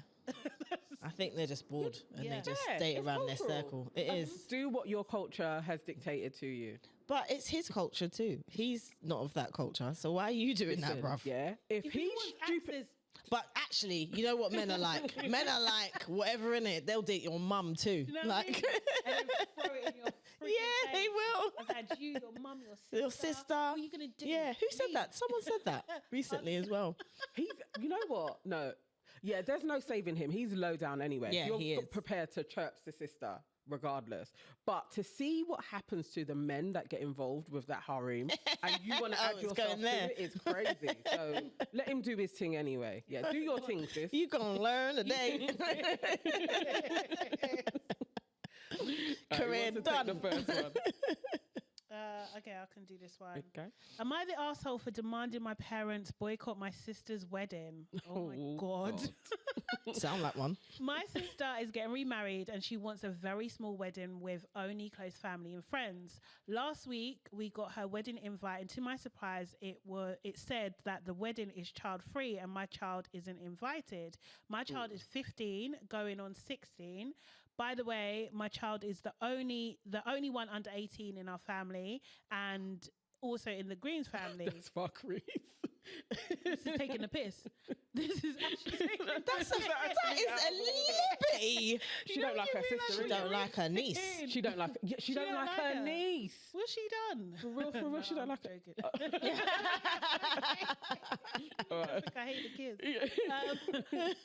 I think they're just bored and Yeah. they just Yeah, stay it's around their cultural. circle. It Like, is. Do what your culture has dictated to you. But it's his culture too. He's not of that culture. So why are you doing that, Listen, bruv? Yeah. If If he he's wants stupid, access, But actually, you know what men are like? Men are like, whatever in it, they'll date your mum too. you know what I Like, mean? And then throw it in your freaking yeah, they face. will. I've had you, your mum, Your sister. What are you gonna do? Yeah, who said Me? that? Someone said that recently as well. he's, you know what? No. Yeah, there's no saving him. He's low down anyway. Yeah, You're he is. prepared to chirp the sister regardless. But to see what happens to the men that get involved with that harem and you want to Oh, add it's yourself going to there. it, it's crazy. So let him do his thing anyway. Yeah, do your thing, sis. You gonna learn today. Career Who wants to take done. the first one? Okay, I can do this one. Okay. Am I the asshole for demanding my parents boycott my sister's wedding? Oh my God. Sound like one. My sister is getting remarried and she wants a very small wedding with only close family and friends. Last week, we got her wedding invite, and to my surprise, it said that the wedding is child free and my child isn't invited. My child is 15, going on 16. By the way, my child is the only one under 18 in our family, and also in the Greens family. That's fuckery. This is taking the piss. This is actually taking the That is a liberty. She don't like her sister. She don't like her niece. She don't like. Yeah, she don't like her niece. What's she done? For real, she don't like her. Joking. All I right. think I hate the kids.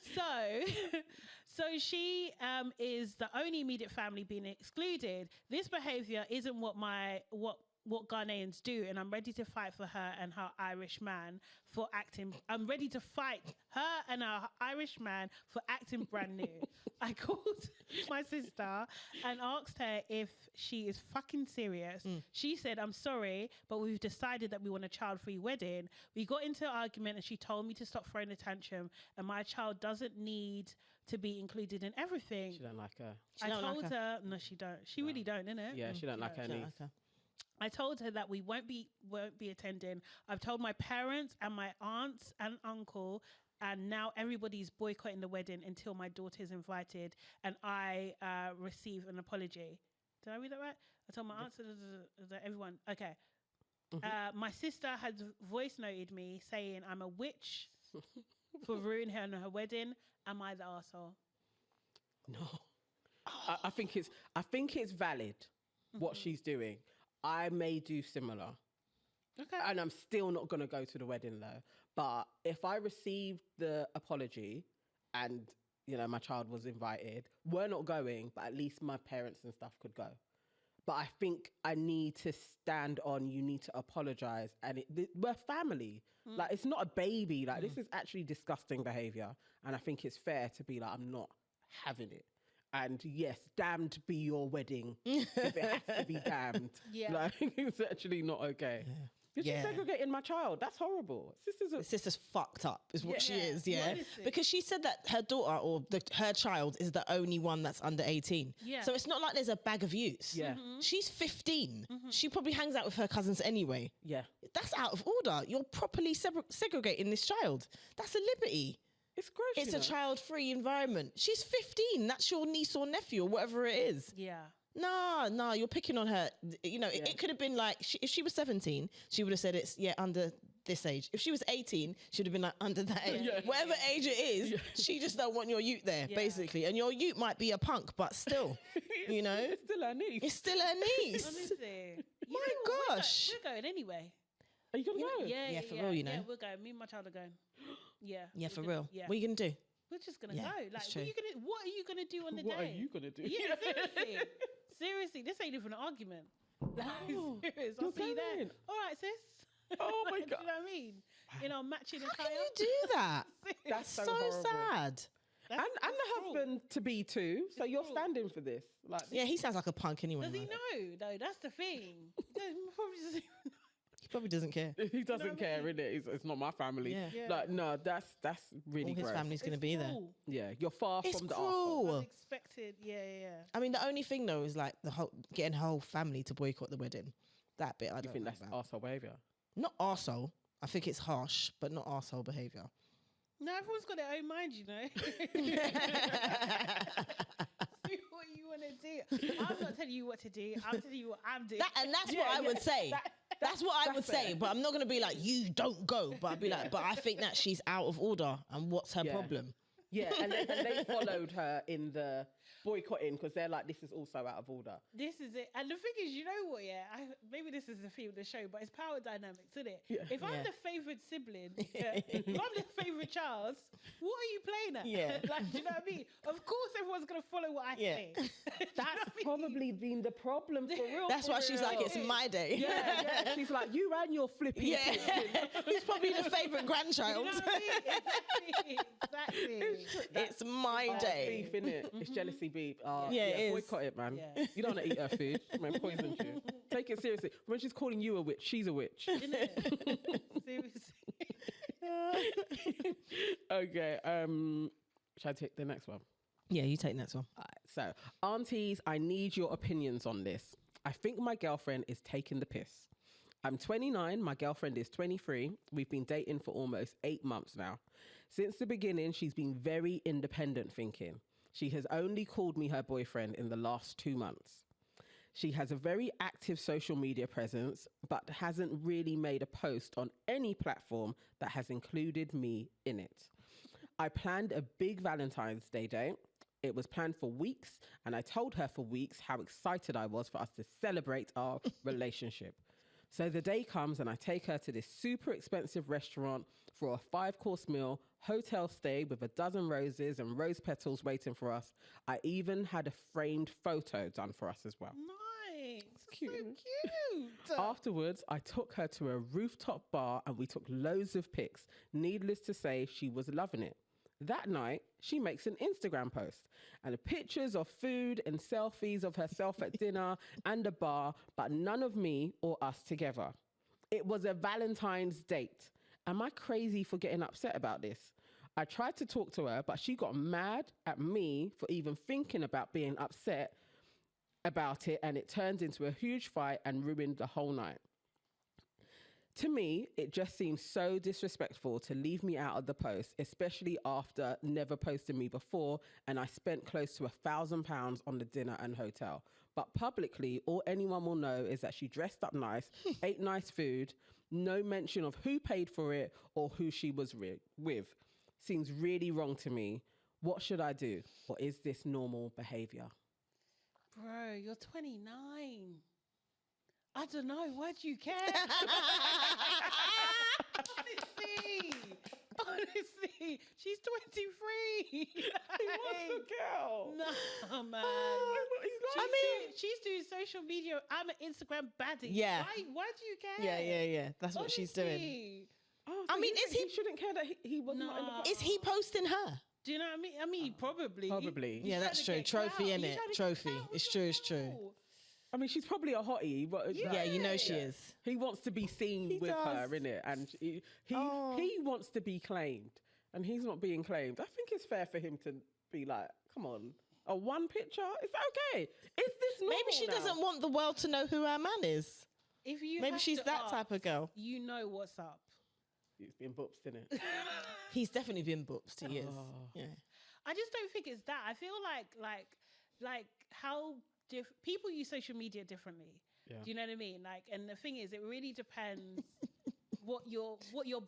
So she is the only immediate family being excluded. This behaviour isn't what Ghanaians do, and I'm ready to fight for her and her Irish man for acting. I'm ready to fight her and her Irish man for acting brand new. I called my sister and asked her if she is fucking serious. She said, I'm sorry, but we've decided that we want a child-free wedding. We got into an argument and she told me to stop throwing a tantrum, and my child doesn't need to be included in everything. She don't like her. I don't like told her, no, she don't. She really don't, innit? Yeah, she don't like her niece. I told her that we won't be attending. I've told my parents and my aunts and uncle, and now everybody's boycotting the wedding until my daughter is invited and I receive an apology. Did I read that right? I told my aunts and everyone. Okay. My sister has voice noted me saying I'm a witch for ruining her wedding. Am I the arsehole? No. I think it's valid what she's doing. I may do similar. Okay. And I'm still not going to go to the wedding though. But if I received the apology and, you know, my child was invited, we're not going, but at least my parents and stuff could go. But I think I need to stand on, you need to apologize. And we're family. Like, it's not a baby. Like, this is actually disgusting behavior. And I think it's fair to be like, I'm not having it. And yes, damned be your wedding if it has to be damned. Yeah. Like, it's actually not okay. You're just Yeah. segregating my child. That's horrible. The sister's fucked up, is what she Yeah. is, yeah. Honestly. Because she said that her daughter or her child is the only one that's under 18. Yeah. So it's not like there's a bag of use. Yeah. She's 15. She probably hangs out with her cousins anyway. Yeah. That's out of order. You're properly segregating this child. That's a liberty. It's gross. It's a child-free environment. She's 15. That's your niece or nephew or whatever it is. Yeah. No, you're picking on her. You know, it could have been like, if she was 17, she would have said it's, under this age. If she was 18, she would have been like, under that age. Whatever age it is, she just don't want your youth there, basically. And your youth might be a punk, but still, you know. It's still her niece. It's still her niece. Honestly. My gosh. We're going anyway. Are you going to go? Yeah, for real, you know. Yeah, we're going. Me and my child are going. Yeah. Yeah, for we're real. gonna- Yeah. What are you going to do? We're just gonna Yeah, go. Like, it's what are you gonna do on the What day? are you going to do? Yeah, seriously. Seriously, this ain't even an argument. Like, Oh, serious. I'll you're see you there. going? All right, sis. Oh my Do you know God. what I mean? You know, matching How attire. can you do that? That's So so horrible. sad. And the husband to be too. So you're cruel. standing for this. Like, Yeah, he sounds like a punk anyway. Does he man. know though? That's the thing. He probably doesn't even know. He probably doesn't care. he doesn't what I care, mean? innit? It's not my family. Yeah. Yeah. Like, no, that's really All his gross. family's going to It's be there. cruel. Yeah, you're far It's from the cruel. arsehole. Unexpected. Yeah. I mean, the only thing though is like getting her whole family to boycott the wedding. That bit I You don't think know that's about. arsehole behaviour? Not arsehole. I think it's harsh, but not arsehole behaviour. No, everyone's got their own mind, you know. Do what you want to do. I'm not telling you what to do. I'm telling you what I'm doing. That's what I would say. That's what I would say. fair. But I'm not going to be like, you don't go. But I'd be like, but I think that she's out of order. And what's her Yeah. problem? Yeah, and they followed her in the boycotting because they're like, this is also out of order. This is it. And the thing is, you know what, maybe this is the theme of the show, but it's power dynamics, isn't it? Yeah. If I'm Yeah. the favourite sibling, if I'm the favourite child, what are you playing at? Yeah. Like, do you know what I mean? Of course everyone's going to follow what I Yeah. say. Do you know That's what I mean? probably been the problem for real. That's why she's like, it's real. my day. Yeah. She's like, you and your flippy. Yeah. Who's probably the favourite grandchild? You know what I mean? Exactly. It's my day. Beef, innit? It's jealousy beef. Yeah, it is. Boycott it, man. Yeah. You don't want to eat her food. Man, poison you. Take it seriously. When she's calling you a witch, she's a witch. Isn't it? Seriously. Okay. Should I take the next one? Yeah, you take the next one. All right, so, aunties, I need your opinions on this. I think my girlfriend is taking the piss. I'm 29, my girlfriend is 23. We've been dating for almost 8 months now. Since the beginning, she's been very independent thinking. She has only called me her boyfriend in the last 2 months. She has a very active social media presence, but hasn't really made a post on any platform that has included me in it. I planned a big Valentine's Day date. It was planned for weeks, and I told her for weeks how excited I was for us to celebrate our relationship. So the day comes, and I take her to this super expensive restaurant for a 5-course meal, hotel stay with a dozen roses and rose petals waiting for us. I even had a framed photo done for us as well. Nice. Cute. So cute. Afterwards, I took her to a rooftop bar and we took loads of pics. Needless to say, she was loving it. That night, she makes an Instagram post and pictures of food and selfies of herself at dinner and a bar, but none of me or us together. It was a Valentine's date. Am I crazy for getting upset about this? I tried to talk to her, but she got mad at me for even thinking about being upset about it, and it turned into a huge fight and ruined the whole night. To me, it just seems so disrespectful to leave me out of the post, especially after never posting me before, and I spent close to £1,000 on the dinner and hotel. But publicly, all anyone will know is that she dressed up nice, ate nice food, no mention of who paid for it or who she was with. Seems really wrong to me. What should I do? Or is this normal behavior? Bro, you're 29. I don't know. Why do you care? Honestly, she's 23. He wants a girl. No, man. I She's doing social media. I'm an Instagram baddie. Yeah. Why do you care? Yeah. That's what she's doing. Honestly. I mean, is he he- shouldn't care that he was not in the No. photo? Is he posting her? Do you know what I mean? I mean, probably. Probably. Yeah, He's that's trying true. to get Trophy, clout. innit? He's trying to get Trophy. clout. It's What's true, the it's true. hell? I mean, she's probably a hottie, but Yeah, you know she Yeah. is. he wants to be seen He with her, does. innit? And Oh. he wants to be claimed, and he's not being claimed. I think it's fair for him to be like, come on, a one picture? Is that okay? Is this normal Maybe she now? doesn't want the world to know who her man is. If you Maybe have she's to that ask, type of girl. You know what's up. It's been booped, innit? He's definitely been booked. He is. Oh. Yeah. I just don't think it's that. I feel like how people use social media differently. Yeah. Do you know what I mean? Like, and the thing is, it really depends what your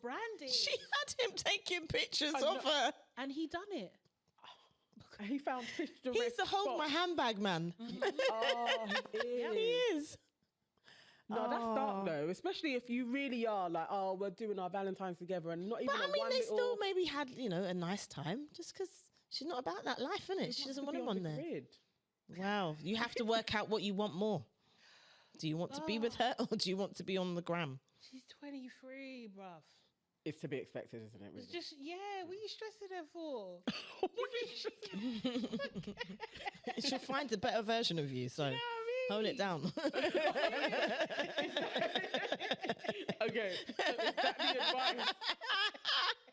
brand is. She had him taking pictures I of her. And he done it. He found fish He's the hold my handbag man. Oh, he is. He is. No, that's dark though, especially if you really are like, oh, we're doing our Valentine's together and not even. But I mean, one they little... still maybe had, a nice time just because she's not about that life, innit? She doesn't want him on there. Grid. Wow. You have to work out what you want more. Do you want to be with her or do you want to be on the gram? She's 23, bruv. It's to be expected, isn't it? Really? It's just, what are you stressing her for? She'll find a better version of you, so hold it down. Okay, is that the advice?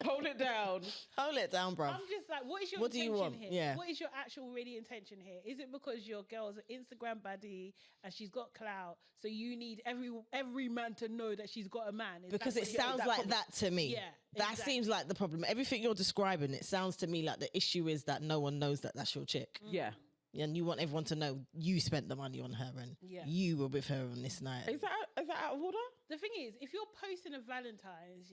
Hold it down. Hold it down, bruv. I'm just like, what is your What do intention you want? here? Yeah. What is your actual really intention here? Is it because your girl's an Instagram baddie and she's got clout, so you need every man to know that she's got a man? Because it sounds like that to me. Yeah, That exactly. seems like the problem. Everything you're describing, it sounds to me like the issue is that no one knows that that's your chick. Yeah. And you want everyone to know you spent the money on her and you were with her on this night. Is that out of order? The thing is, if you're posting a Valentine's,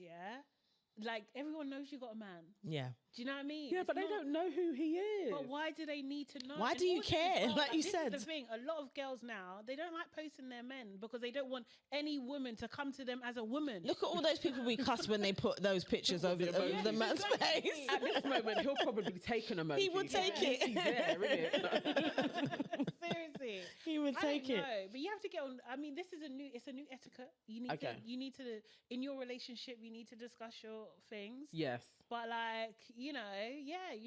like everyone knows you got a man. Yeah. Do you know what I mean? Yeah, It's but they not- don't know who he is. But why do they need to know? Why And do you also care? as well, Like you this said. is the thing. A lot of girls now, they don't like posting their men because they don't want any woman to come to them as a woman. Look at all those people we cuss when they put those pictures over the man's face. At this moment, he'll probably take an emoji. He would take it. He's there, innit? Seriously. He would take it. No, but you have to get on. I mean, it's a new etiquette. You need to, in your relationship, you need to discuss your things. Yes. But like, you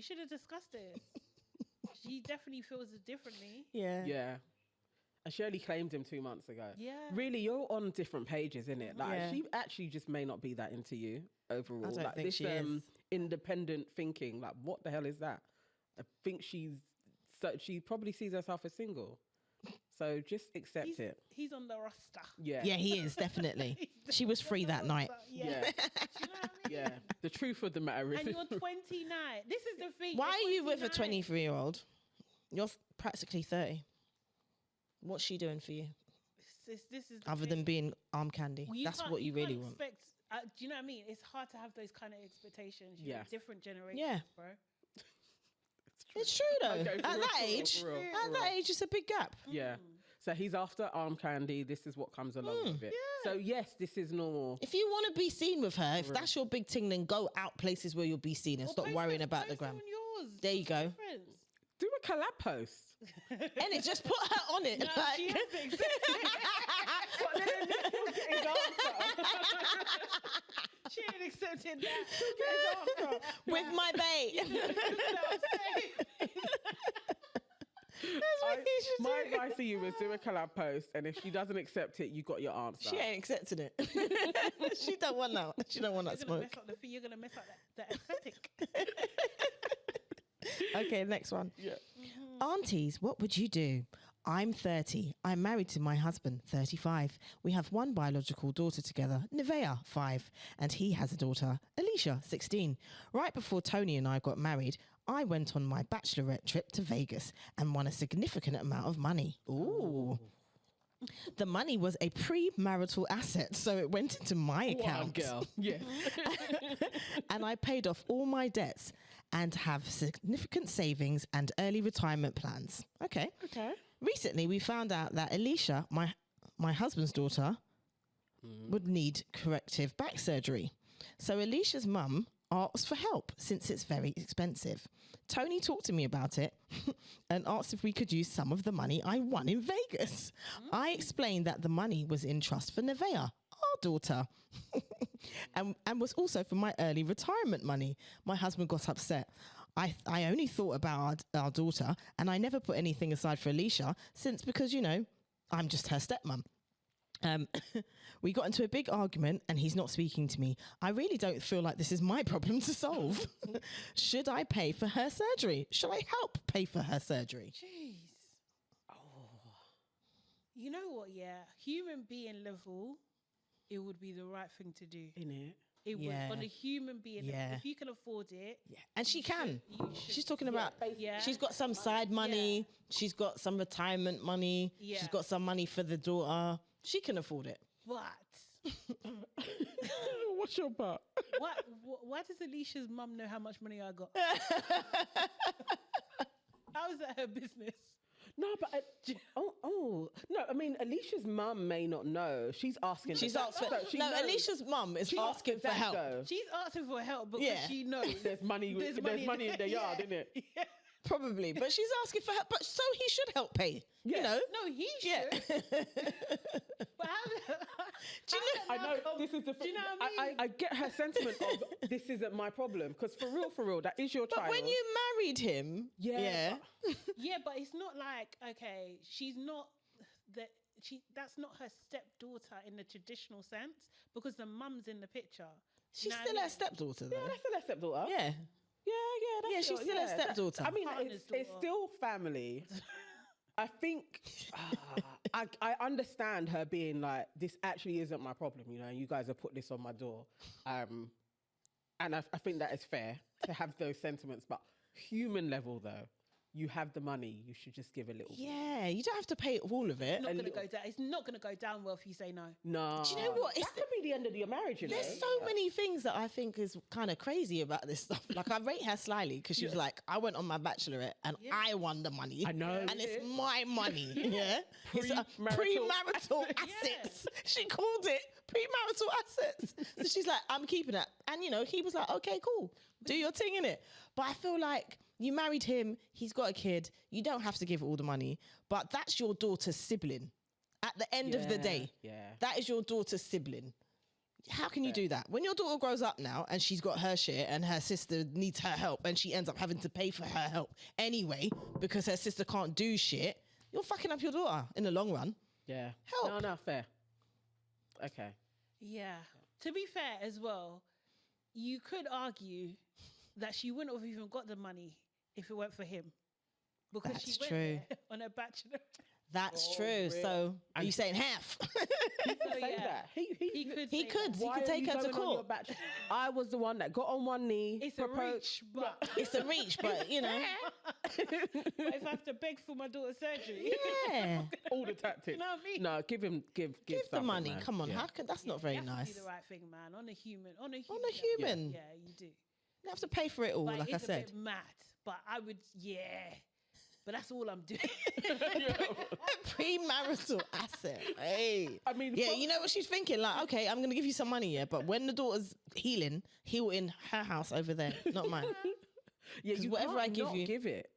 should have discussed it. She definitely feels it differently. Yeah. Yeah. And she only claimed him 2 months ago. Yeah. Really, you're on different pages, innit? Like, Yeah. she actually just may not be that into you overall. I don't like think this she is. independent thinking, like, what the hell is that? I think she probably sees herself as single. So just accept it. He's on the roster. Yeah. Yeah, he is, definitely. She was free that night. Yeah. Yeah. Do you know what I mean? Yeah. The truth of the matter is. And you're 29. This is the thing. Why you're are you with a 29. 23-year-old? You're practically 30. What's she doing for you? This is the Other thing. than being arm candy. Well, That's can't- what you really can't want. expect, do you know what I mean? It's hard to have those kind of expectations. You're Yeah. a different generation, Yeah. bro. It's true though. Okay, At for real, that for real, age, for real, at for that real. age, it's a big gap. Yeah. So he's after arm candy. This is what comes along with it. So yes, this is normal. If you want to be seen with her, if that's your big thing, then go out places where you'll be seen and Or stop post worrying it- about the post it gram. on yours. There you go. Friends. Do a collab post. And it just put her on it. No, like- she has to accept it. But then he'll get his answer. She ain't accepting that. He'll get his answer. with my bait. You know what I'm saying? My advice to you is do a collab post, and if she doesn't accept it, you got your answer. She ain't accepting it. She don't want that. She don't want that You're gonna smoke. mess up you're gonna mess up that aesthetic. Okay, next one. Yeah. Aunties, what would you do? I'm 30. I'm married to my husband, 35. We have one biological daughter together, Nevea, 5. And he has a daughter, Alicia, 16. Right before Tony and I got married, I went on my bachelorette trip to Vegas and won a significant amount of money. Ooh. The money was a pre-marital asset, so it went into my Wow, account. girl. Yeah. And I paid off all my debts and have significant savings and early retirement plans. Okay. Okay. Recently, we found out that Alicia, my husband's daughter, would need corrective back surgery. So Alicia's mum asked for help since it's very expensive. Tony talked to me about it and asked if we could use some of the money I won in Vegas. I explained that the money was in trust for Nevea, our daughter, and was also for my early retirement money. My husband got upset. I only thought about our daughter and I never put anything aside for Alicia because, I'm just her stepmom. We got into a big argument and he's not speaking to me. I really don't feel like this is my problem to solve. Should I pay for her surgery? Should I help pay for her surgery? Jeez. You know what? Yeah, human being level, it would be the right thing to do. In it. It would Yeah. on a human being. Yeah. If you can afford it, Yeah. And she can. you should. She's talking about, Yeah. she's got some side money. She's got some retirement money. Yeah. She's got some money for the daughter. She can afford it. But What's your part? why does Alicia's mum know how much money I got? How is that her business? No, but no. I mean, Alicia's mum may not know. She's asking. She's asking. No, Alicia's mum is asking for help. Go. She's asking for help because Yeah. she knows There's money. There's money in the yard, isn't it? Yeah. Probably, but she's asking for help. But so he should help pay. Yeah. You know. No, he should. Yeah. But how Do you know? I know this is the. Do you know what I mean? I get her sentiment of this isn't my problem because for real, that is your But child. when you married him, Yeah. Yeah, but it's not like, okay, she's not that that's not her stepdaughter in the traditional sense because the mum's in the picture. she's Now, still yeah. her stepdaughter, yeah, though. that's still her stepdaughter. Yeah. Yeah, Yeah, she's still her stepdaughter. I mean, Partner's it's daughter. still family. I think I understand her being like, this actually isn't my problem, you know, you guys have put this on my door. And I think that is fair to have those sentiments. But human level, though, you have the money, you should just give a little bit. Yeah, you don't have to pay all of it. Not gonna go down. It's not gonna go down well if you say no. No. Do you know what? It's That could be the end of your marriage, you know. There's so many things that I think is kind of crazy about this stuff. Like, I rate her slyly because she was like, I went on my bachelorette and I won the money. I know. And it's my money. Yeah. It's premarital assets. She called it premarital assets. So she's like, I'm keeping it. And, you know, he was like, okay, cool. Do your thing in it. But I feel like you married him. He's got a kid. You don't have to give all the money. But that's your daughter's sibling. At the end of the day, that is your daughter's sibling. How can you do that? When your daughter grows up now and she's got her share and her sister needs her help and she ends up having to pay for her help anyway because her sister can't do shit, you're fucking up your daughter in the long run. Yeah. Help. No, fair. Okay. Yeah. To be fair as well, you could argue that she wouldn't have even got the money if it weren't for him. Because That's she went true. there on a bachelor. That's true. real. So are you saying half? Say yeah. that. He could. He say could. that. He Why could are take you her to going on your court. bachelor? I was the one that got on one knee. It's a proposed. reach, but It's a reach, but you know. but if I have to beg for my daughter's surgery, Yeah. All the tactics. You know what I mean? No, give Give the something, money. man. Come on. Yeah. How can that's not very you have nice. to do the right thing, man. On a human. human. Yeah, you do. You have to pay for it all, But like I it's said. a bit mad. But I would, yeah. But that's all I'm doing. Premarital asset. Hey. I mean, yeah, you know what she's thinking? Like, okay, I'm going to give you some money, yeah, but when the daughter's heal in her house over there, not mine. Yeah, you whatever can't I give not you- give it.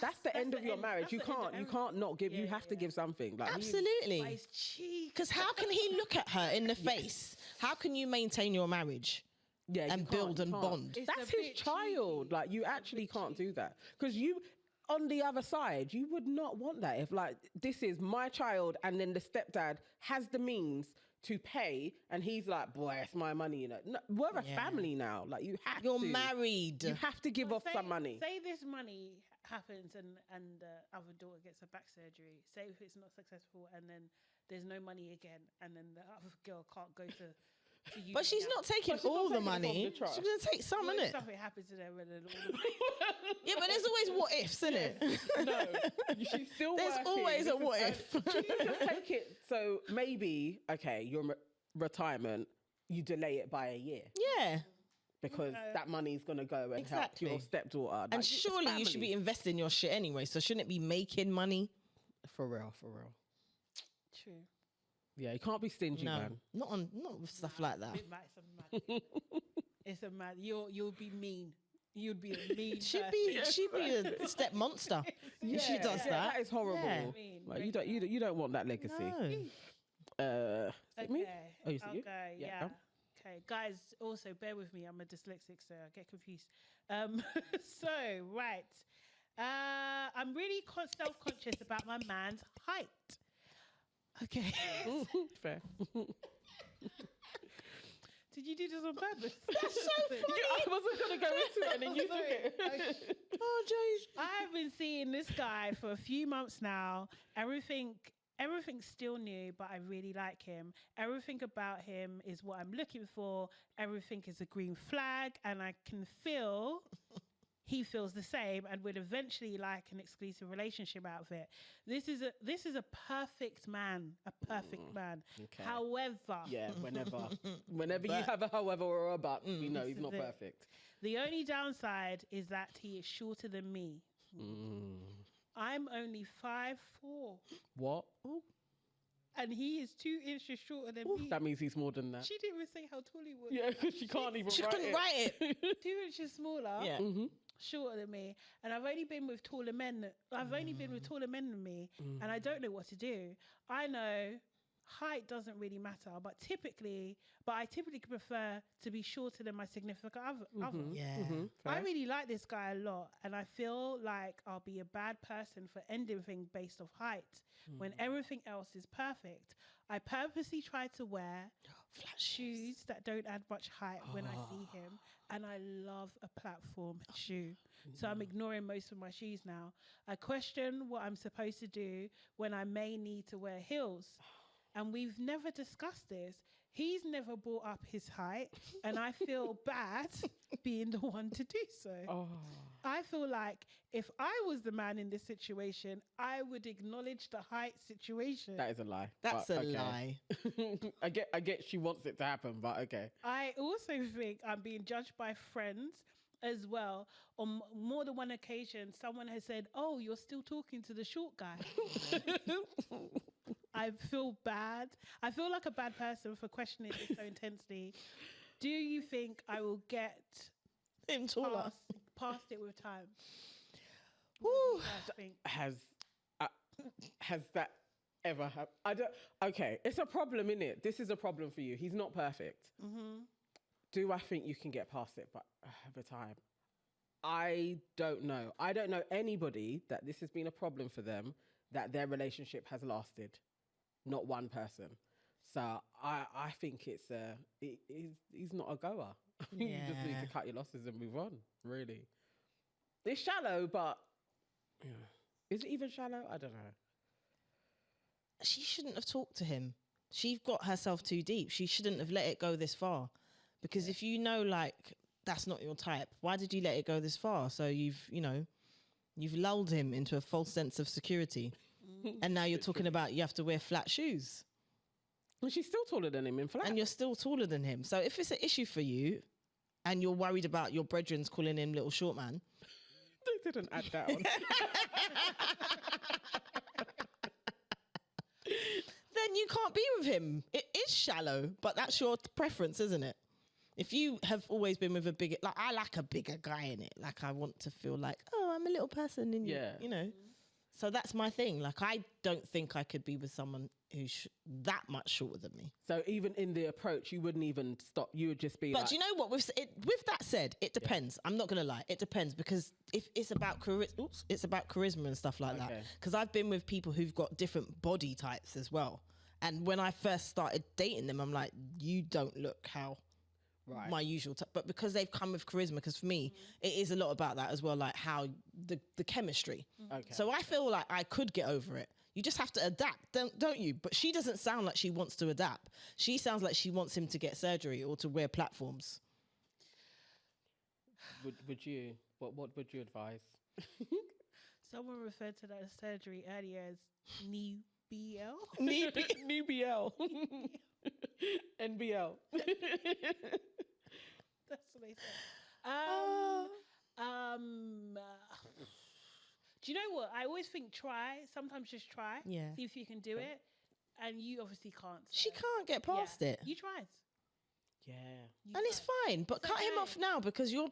That's the end the of your end- marriage. that's You the end of can't. You everything. can't not give. You Yeah, have to yeah. give something. Like But Absolutely. it's cheap. Because how can he look at her in the face? How can you maintain your marriage? Yeah, you and can't, build you and can't. bond. It's That's a his bit child. cheeky. Like you It's a actually bit can't cheeky. do that because you. On the other side, you would not want that if, like, this is my child, and then the stepdad has the means to pay, and he's like, "Boy, it's my money." You know, no, we're a Yeah. family now. Like, you have You're to. married. You have to give But off some money. Say this money happens and other daughter gets a back surgery. Say if it's not successful and then there's no money again, and then the other girl can't go to you. But she's not taking But she's not all the taking it from money. the trust. She's going to take some, What innit? if something happens to them and then all the Yeah, but there's always what ifs, innit? No, she's still There's working. always a This is- what if. She needs to take it. So maybe, okay, your retirement, you delay it by a year Yeah. because that money's going to go and Exactly. help your stepdaughter. Like, And it's surely you should family. be investing your shit anyway, so shouldn't it be making money? For real, for real. True. Yeah, you can't be stingy, No, man. not with stuff like that. It's a mad. It's a mad. You'll be mean. You'd be a mean. She'd person. be a step monster if she does Yeah, that. that is horrible. Yeah. Mean, Like, you don't want that legacy. No. Is it me? Okay. Oh, is it I'll you? go. Yeah, Yeah. come. Okay, guys. Also, bear with me. I'm a dyslexic, so I get confused. So right. I'm really self-conscious about my man's height. Okay. Fair. Did you do this on purpose? That's so funny. I wasn't going to go into it and then you took it. Oh, jeez. I've been seeing this guy for a few months now. Everything everything's still new, but I really like him. Everything about him is what I'm looking for. Everything is a green flag, and I can feel he feels the same and would eventually like an exclusive relationship out of it. This is a perfect man, a perfect man. Okay. However, Yeah, whenever you have a however or a but, we know he's not perfect. The only downside is that he is shorter than me. I'm only 5'4". What? And he is 2 inches shorter than me. That means he's more than that. She didn't even say how tall he was. Yeah, because she can't even She write couldn't it. write it. 2 inches smaller. Yeah. Shorter than me, and I've only been with taller men. Than me, and I don't know what to do. I know height doesn't really matter, but I typically prefer to be shorter than my significant other. Yeah. I really like this guy a lot, and I feel like I'll be a bad person for ending things based off height when everything else is perfect. I purposely try to wear flat shoes that don't add much height when I see him, and I love a platform shoe. So I'm ignoring most of my shoes now. I question what I'm supposed to do when I may need to wear heels. And we've never discussed this. He's never brought up his height, and I feel bad being the one to do so. I feel like if I was the man in this situation, I would acknowledge the height situation. That is a lie. That's but a lie. I get she wants it to happen, but okay. I also think I'm being judged by friends as well. On more than one occasion, someone has said, "Oh, you're still talking to the short guy." I feel bad. I feel like a bad person for questioning this so intensely. Do you think I will get Him taller. past it with time? Woo. What do you guys think? Has that ever happened? I don't. Okay, it's a problem, innit? This is a problem for you. He's not perfect. Do I think you can get past it? But over time, I don't know. I don't know anybody that this has been a problem for them, that their relationship has lasted. Not one person. So I think he's not a goer. You just need to cut your losses and move on, really. It's shallow, but is it even shallow? I don't know. She shouldn't have talked to him. She got herself too deep. She shouldn't have let it go this far. Because if you know, like, that's not your type, why did you let it go this far? So you've lulled him into a false sense of security. And now you're talking about you have to wear flat shoes. Well, she's still taller than him in flat. And you're still taller than him. So if it's an issue for you and you're worried about your brethrens calling him little short man. They didn't add that on. Then you can't be with him. It is shallow, but that's your preference, isn't it? If you have always been with a bigger, like I like a bigger guy in it. Like I want to feel like, oh, I'm a little person in you, you know. So that's my thing. Like, I don't think I could be with someone who's that much shorter than me. So even in the approach, you wouldn't even stop. You would just be But like... you know what? With that said, it depends. I'm not going to lie. It depends because if it's about it's about charisma and stuff like that. Because I've been with people who've got different body types as well. And when I first started dating them, I'm like, you don't look how... my usual type, but because they've come with charisma, because for me it is a lot about that as well, like how the chemistry. So I feel like I could get over it. You just have to adapt, don't you? But she doesn't sound like she wants to adapt. She sounds like she wants him to get surgery or to wear platforms. Would you what would you advise? Someone referred to that surgery earlier as knee BL. Knee BL. NBL. That's what they said. Do you know what? I always think try. Sometimes just try. Yeah. See if you can do it. And you obviously can't. So. She can't get past it. You tried. Yeah. And it's fine, but cut him off now because you're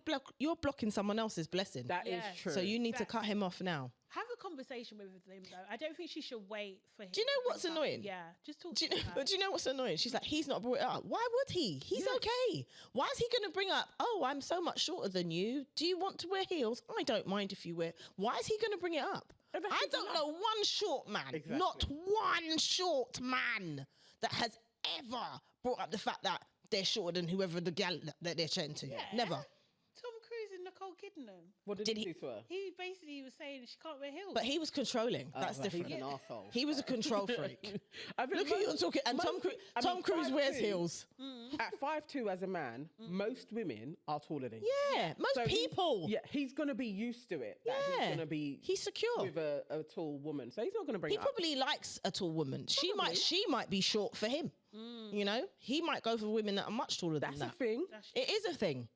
blocking someone else's blessing. That is true. So you need to cut him off now. Have a conversation with him though. I don't think she should wait for him. Do you know what's annoying? Yeah, just talk. Do you know what's annoying? She's like, he's not brought it up. Why would he? He's okay. Why is he going to bring up, oh, I'm so much shorter than you. Do you want to wear heels? I don't mind if you wear. Why is he going to bring it up? I don't know one short man, not one short man that has ever brought up the fact that they're shorter than whoever the gal that they're chatting to. Yeah. Never. Tom Cruise in the Nicole Kidman. What did he do to her? He basically was saying she can't wear heels. But he was controlling. That's well, different. He's an arsehole. He was a control freak. I mean, Look at you talking. And Tom Cruise wears heels. At 5'2" as a man, most women are taller than you. Yeah, most people. He's going to be used to it. That Yeah. He's going to be He's secure. with a tall woman. So he's not going to bring He it up. probably likes a tall woman. She might be short for him. You know, he might go for women that are much taller than That's that. a thing. It is a thing.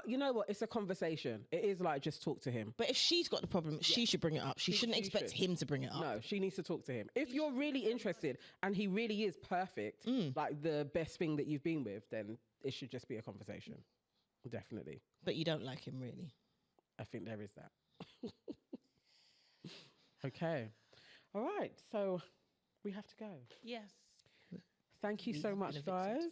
You know what? It's a conversation. It is like, just talk to him. But if she's got the problem, she should bring it up. She shouldn't expect should. him to bring it up. No, she needs to talk to him. If you're really interested and he really is perfect, like the best thing that you've been with, then it should just be a conversation. Definitely. But you don't like him, really. I think there is that. Okay. All right. So we have to go. Yes. Thank you so have much, been guys.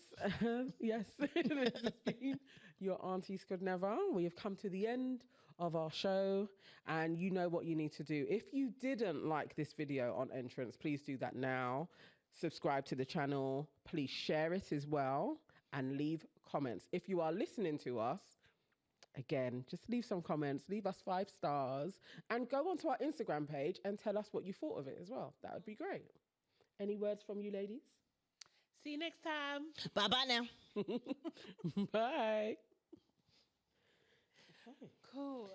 Yes, this has been your Aunties Could Never. We have come to the end of our show, and you know what you need to do. If you didn't like this video on Entrance, please do that now. Subscribe to the channel. Please share it as well, and leave comments. If you are listening to us, again, just leave some comments, leave us 5 stars, and go onto our Instagram page and tell us what you thought of it as well. That would be great. Any words from you ladies? See you next time. Bye-bye now. Bye. Cool.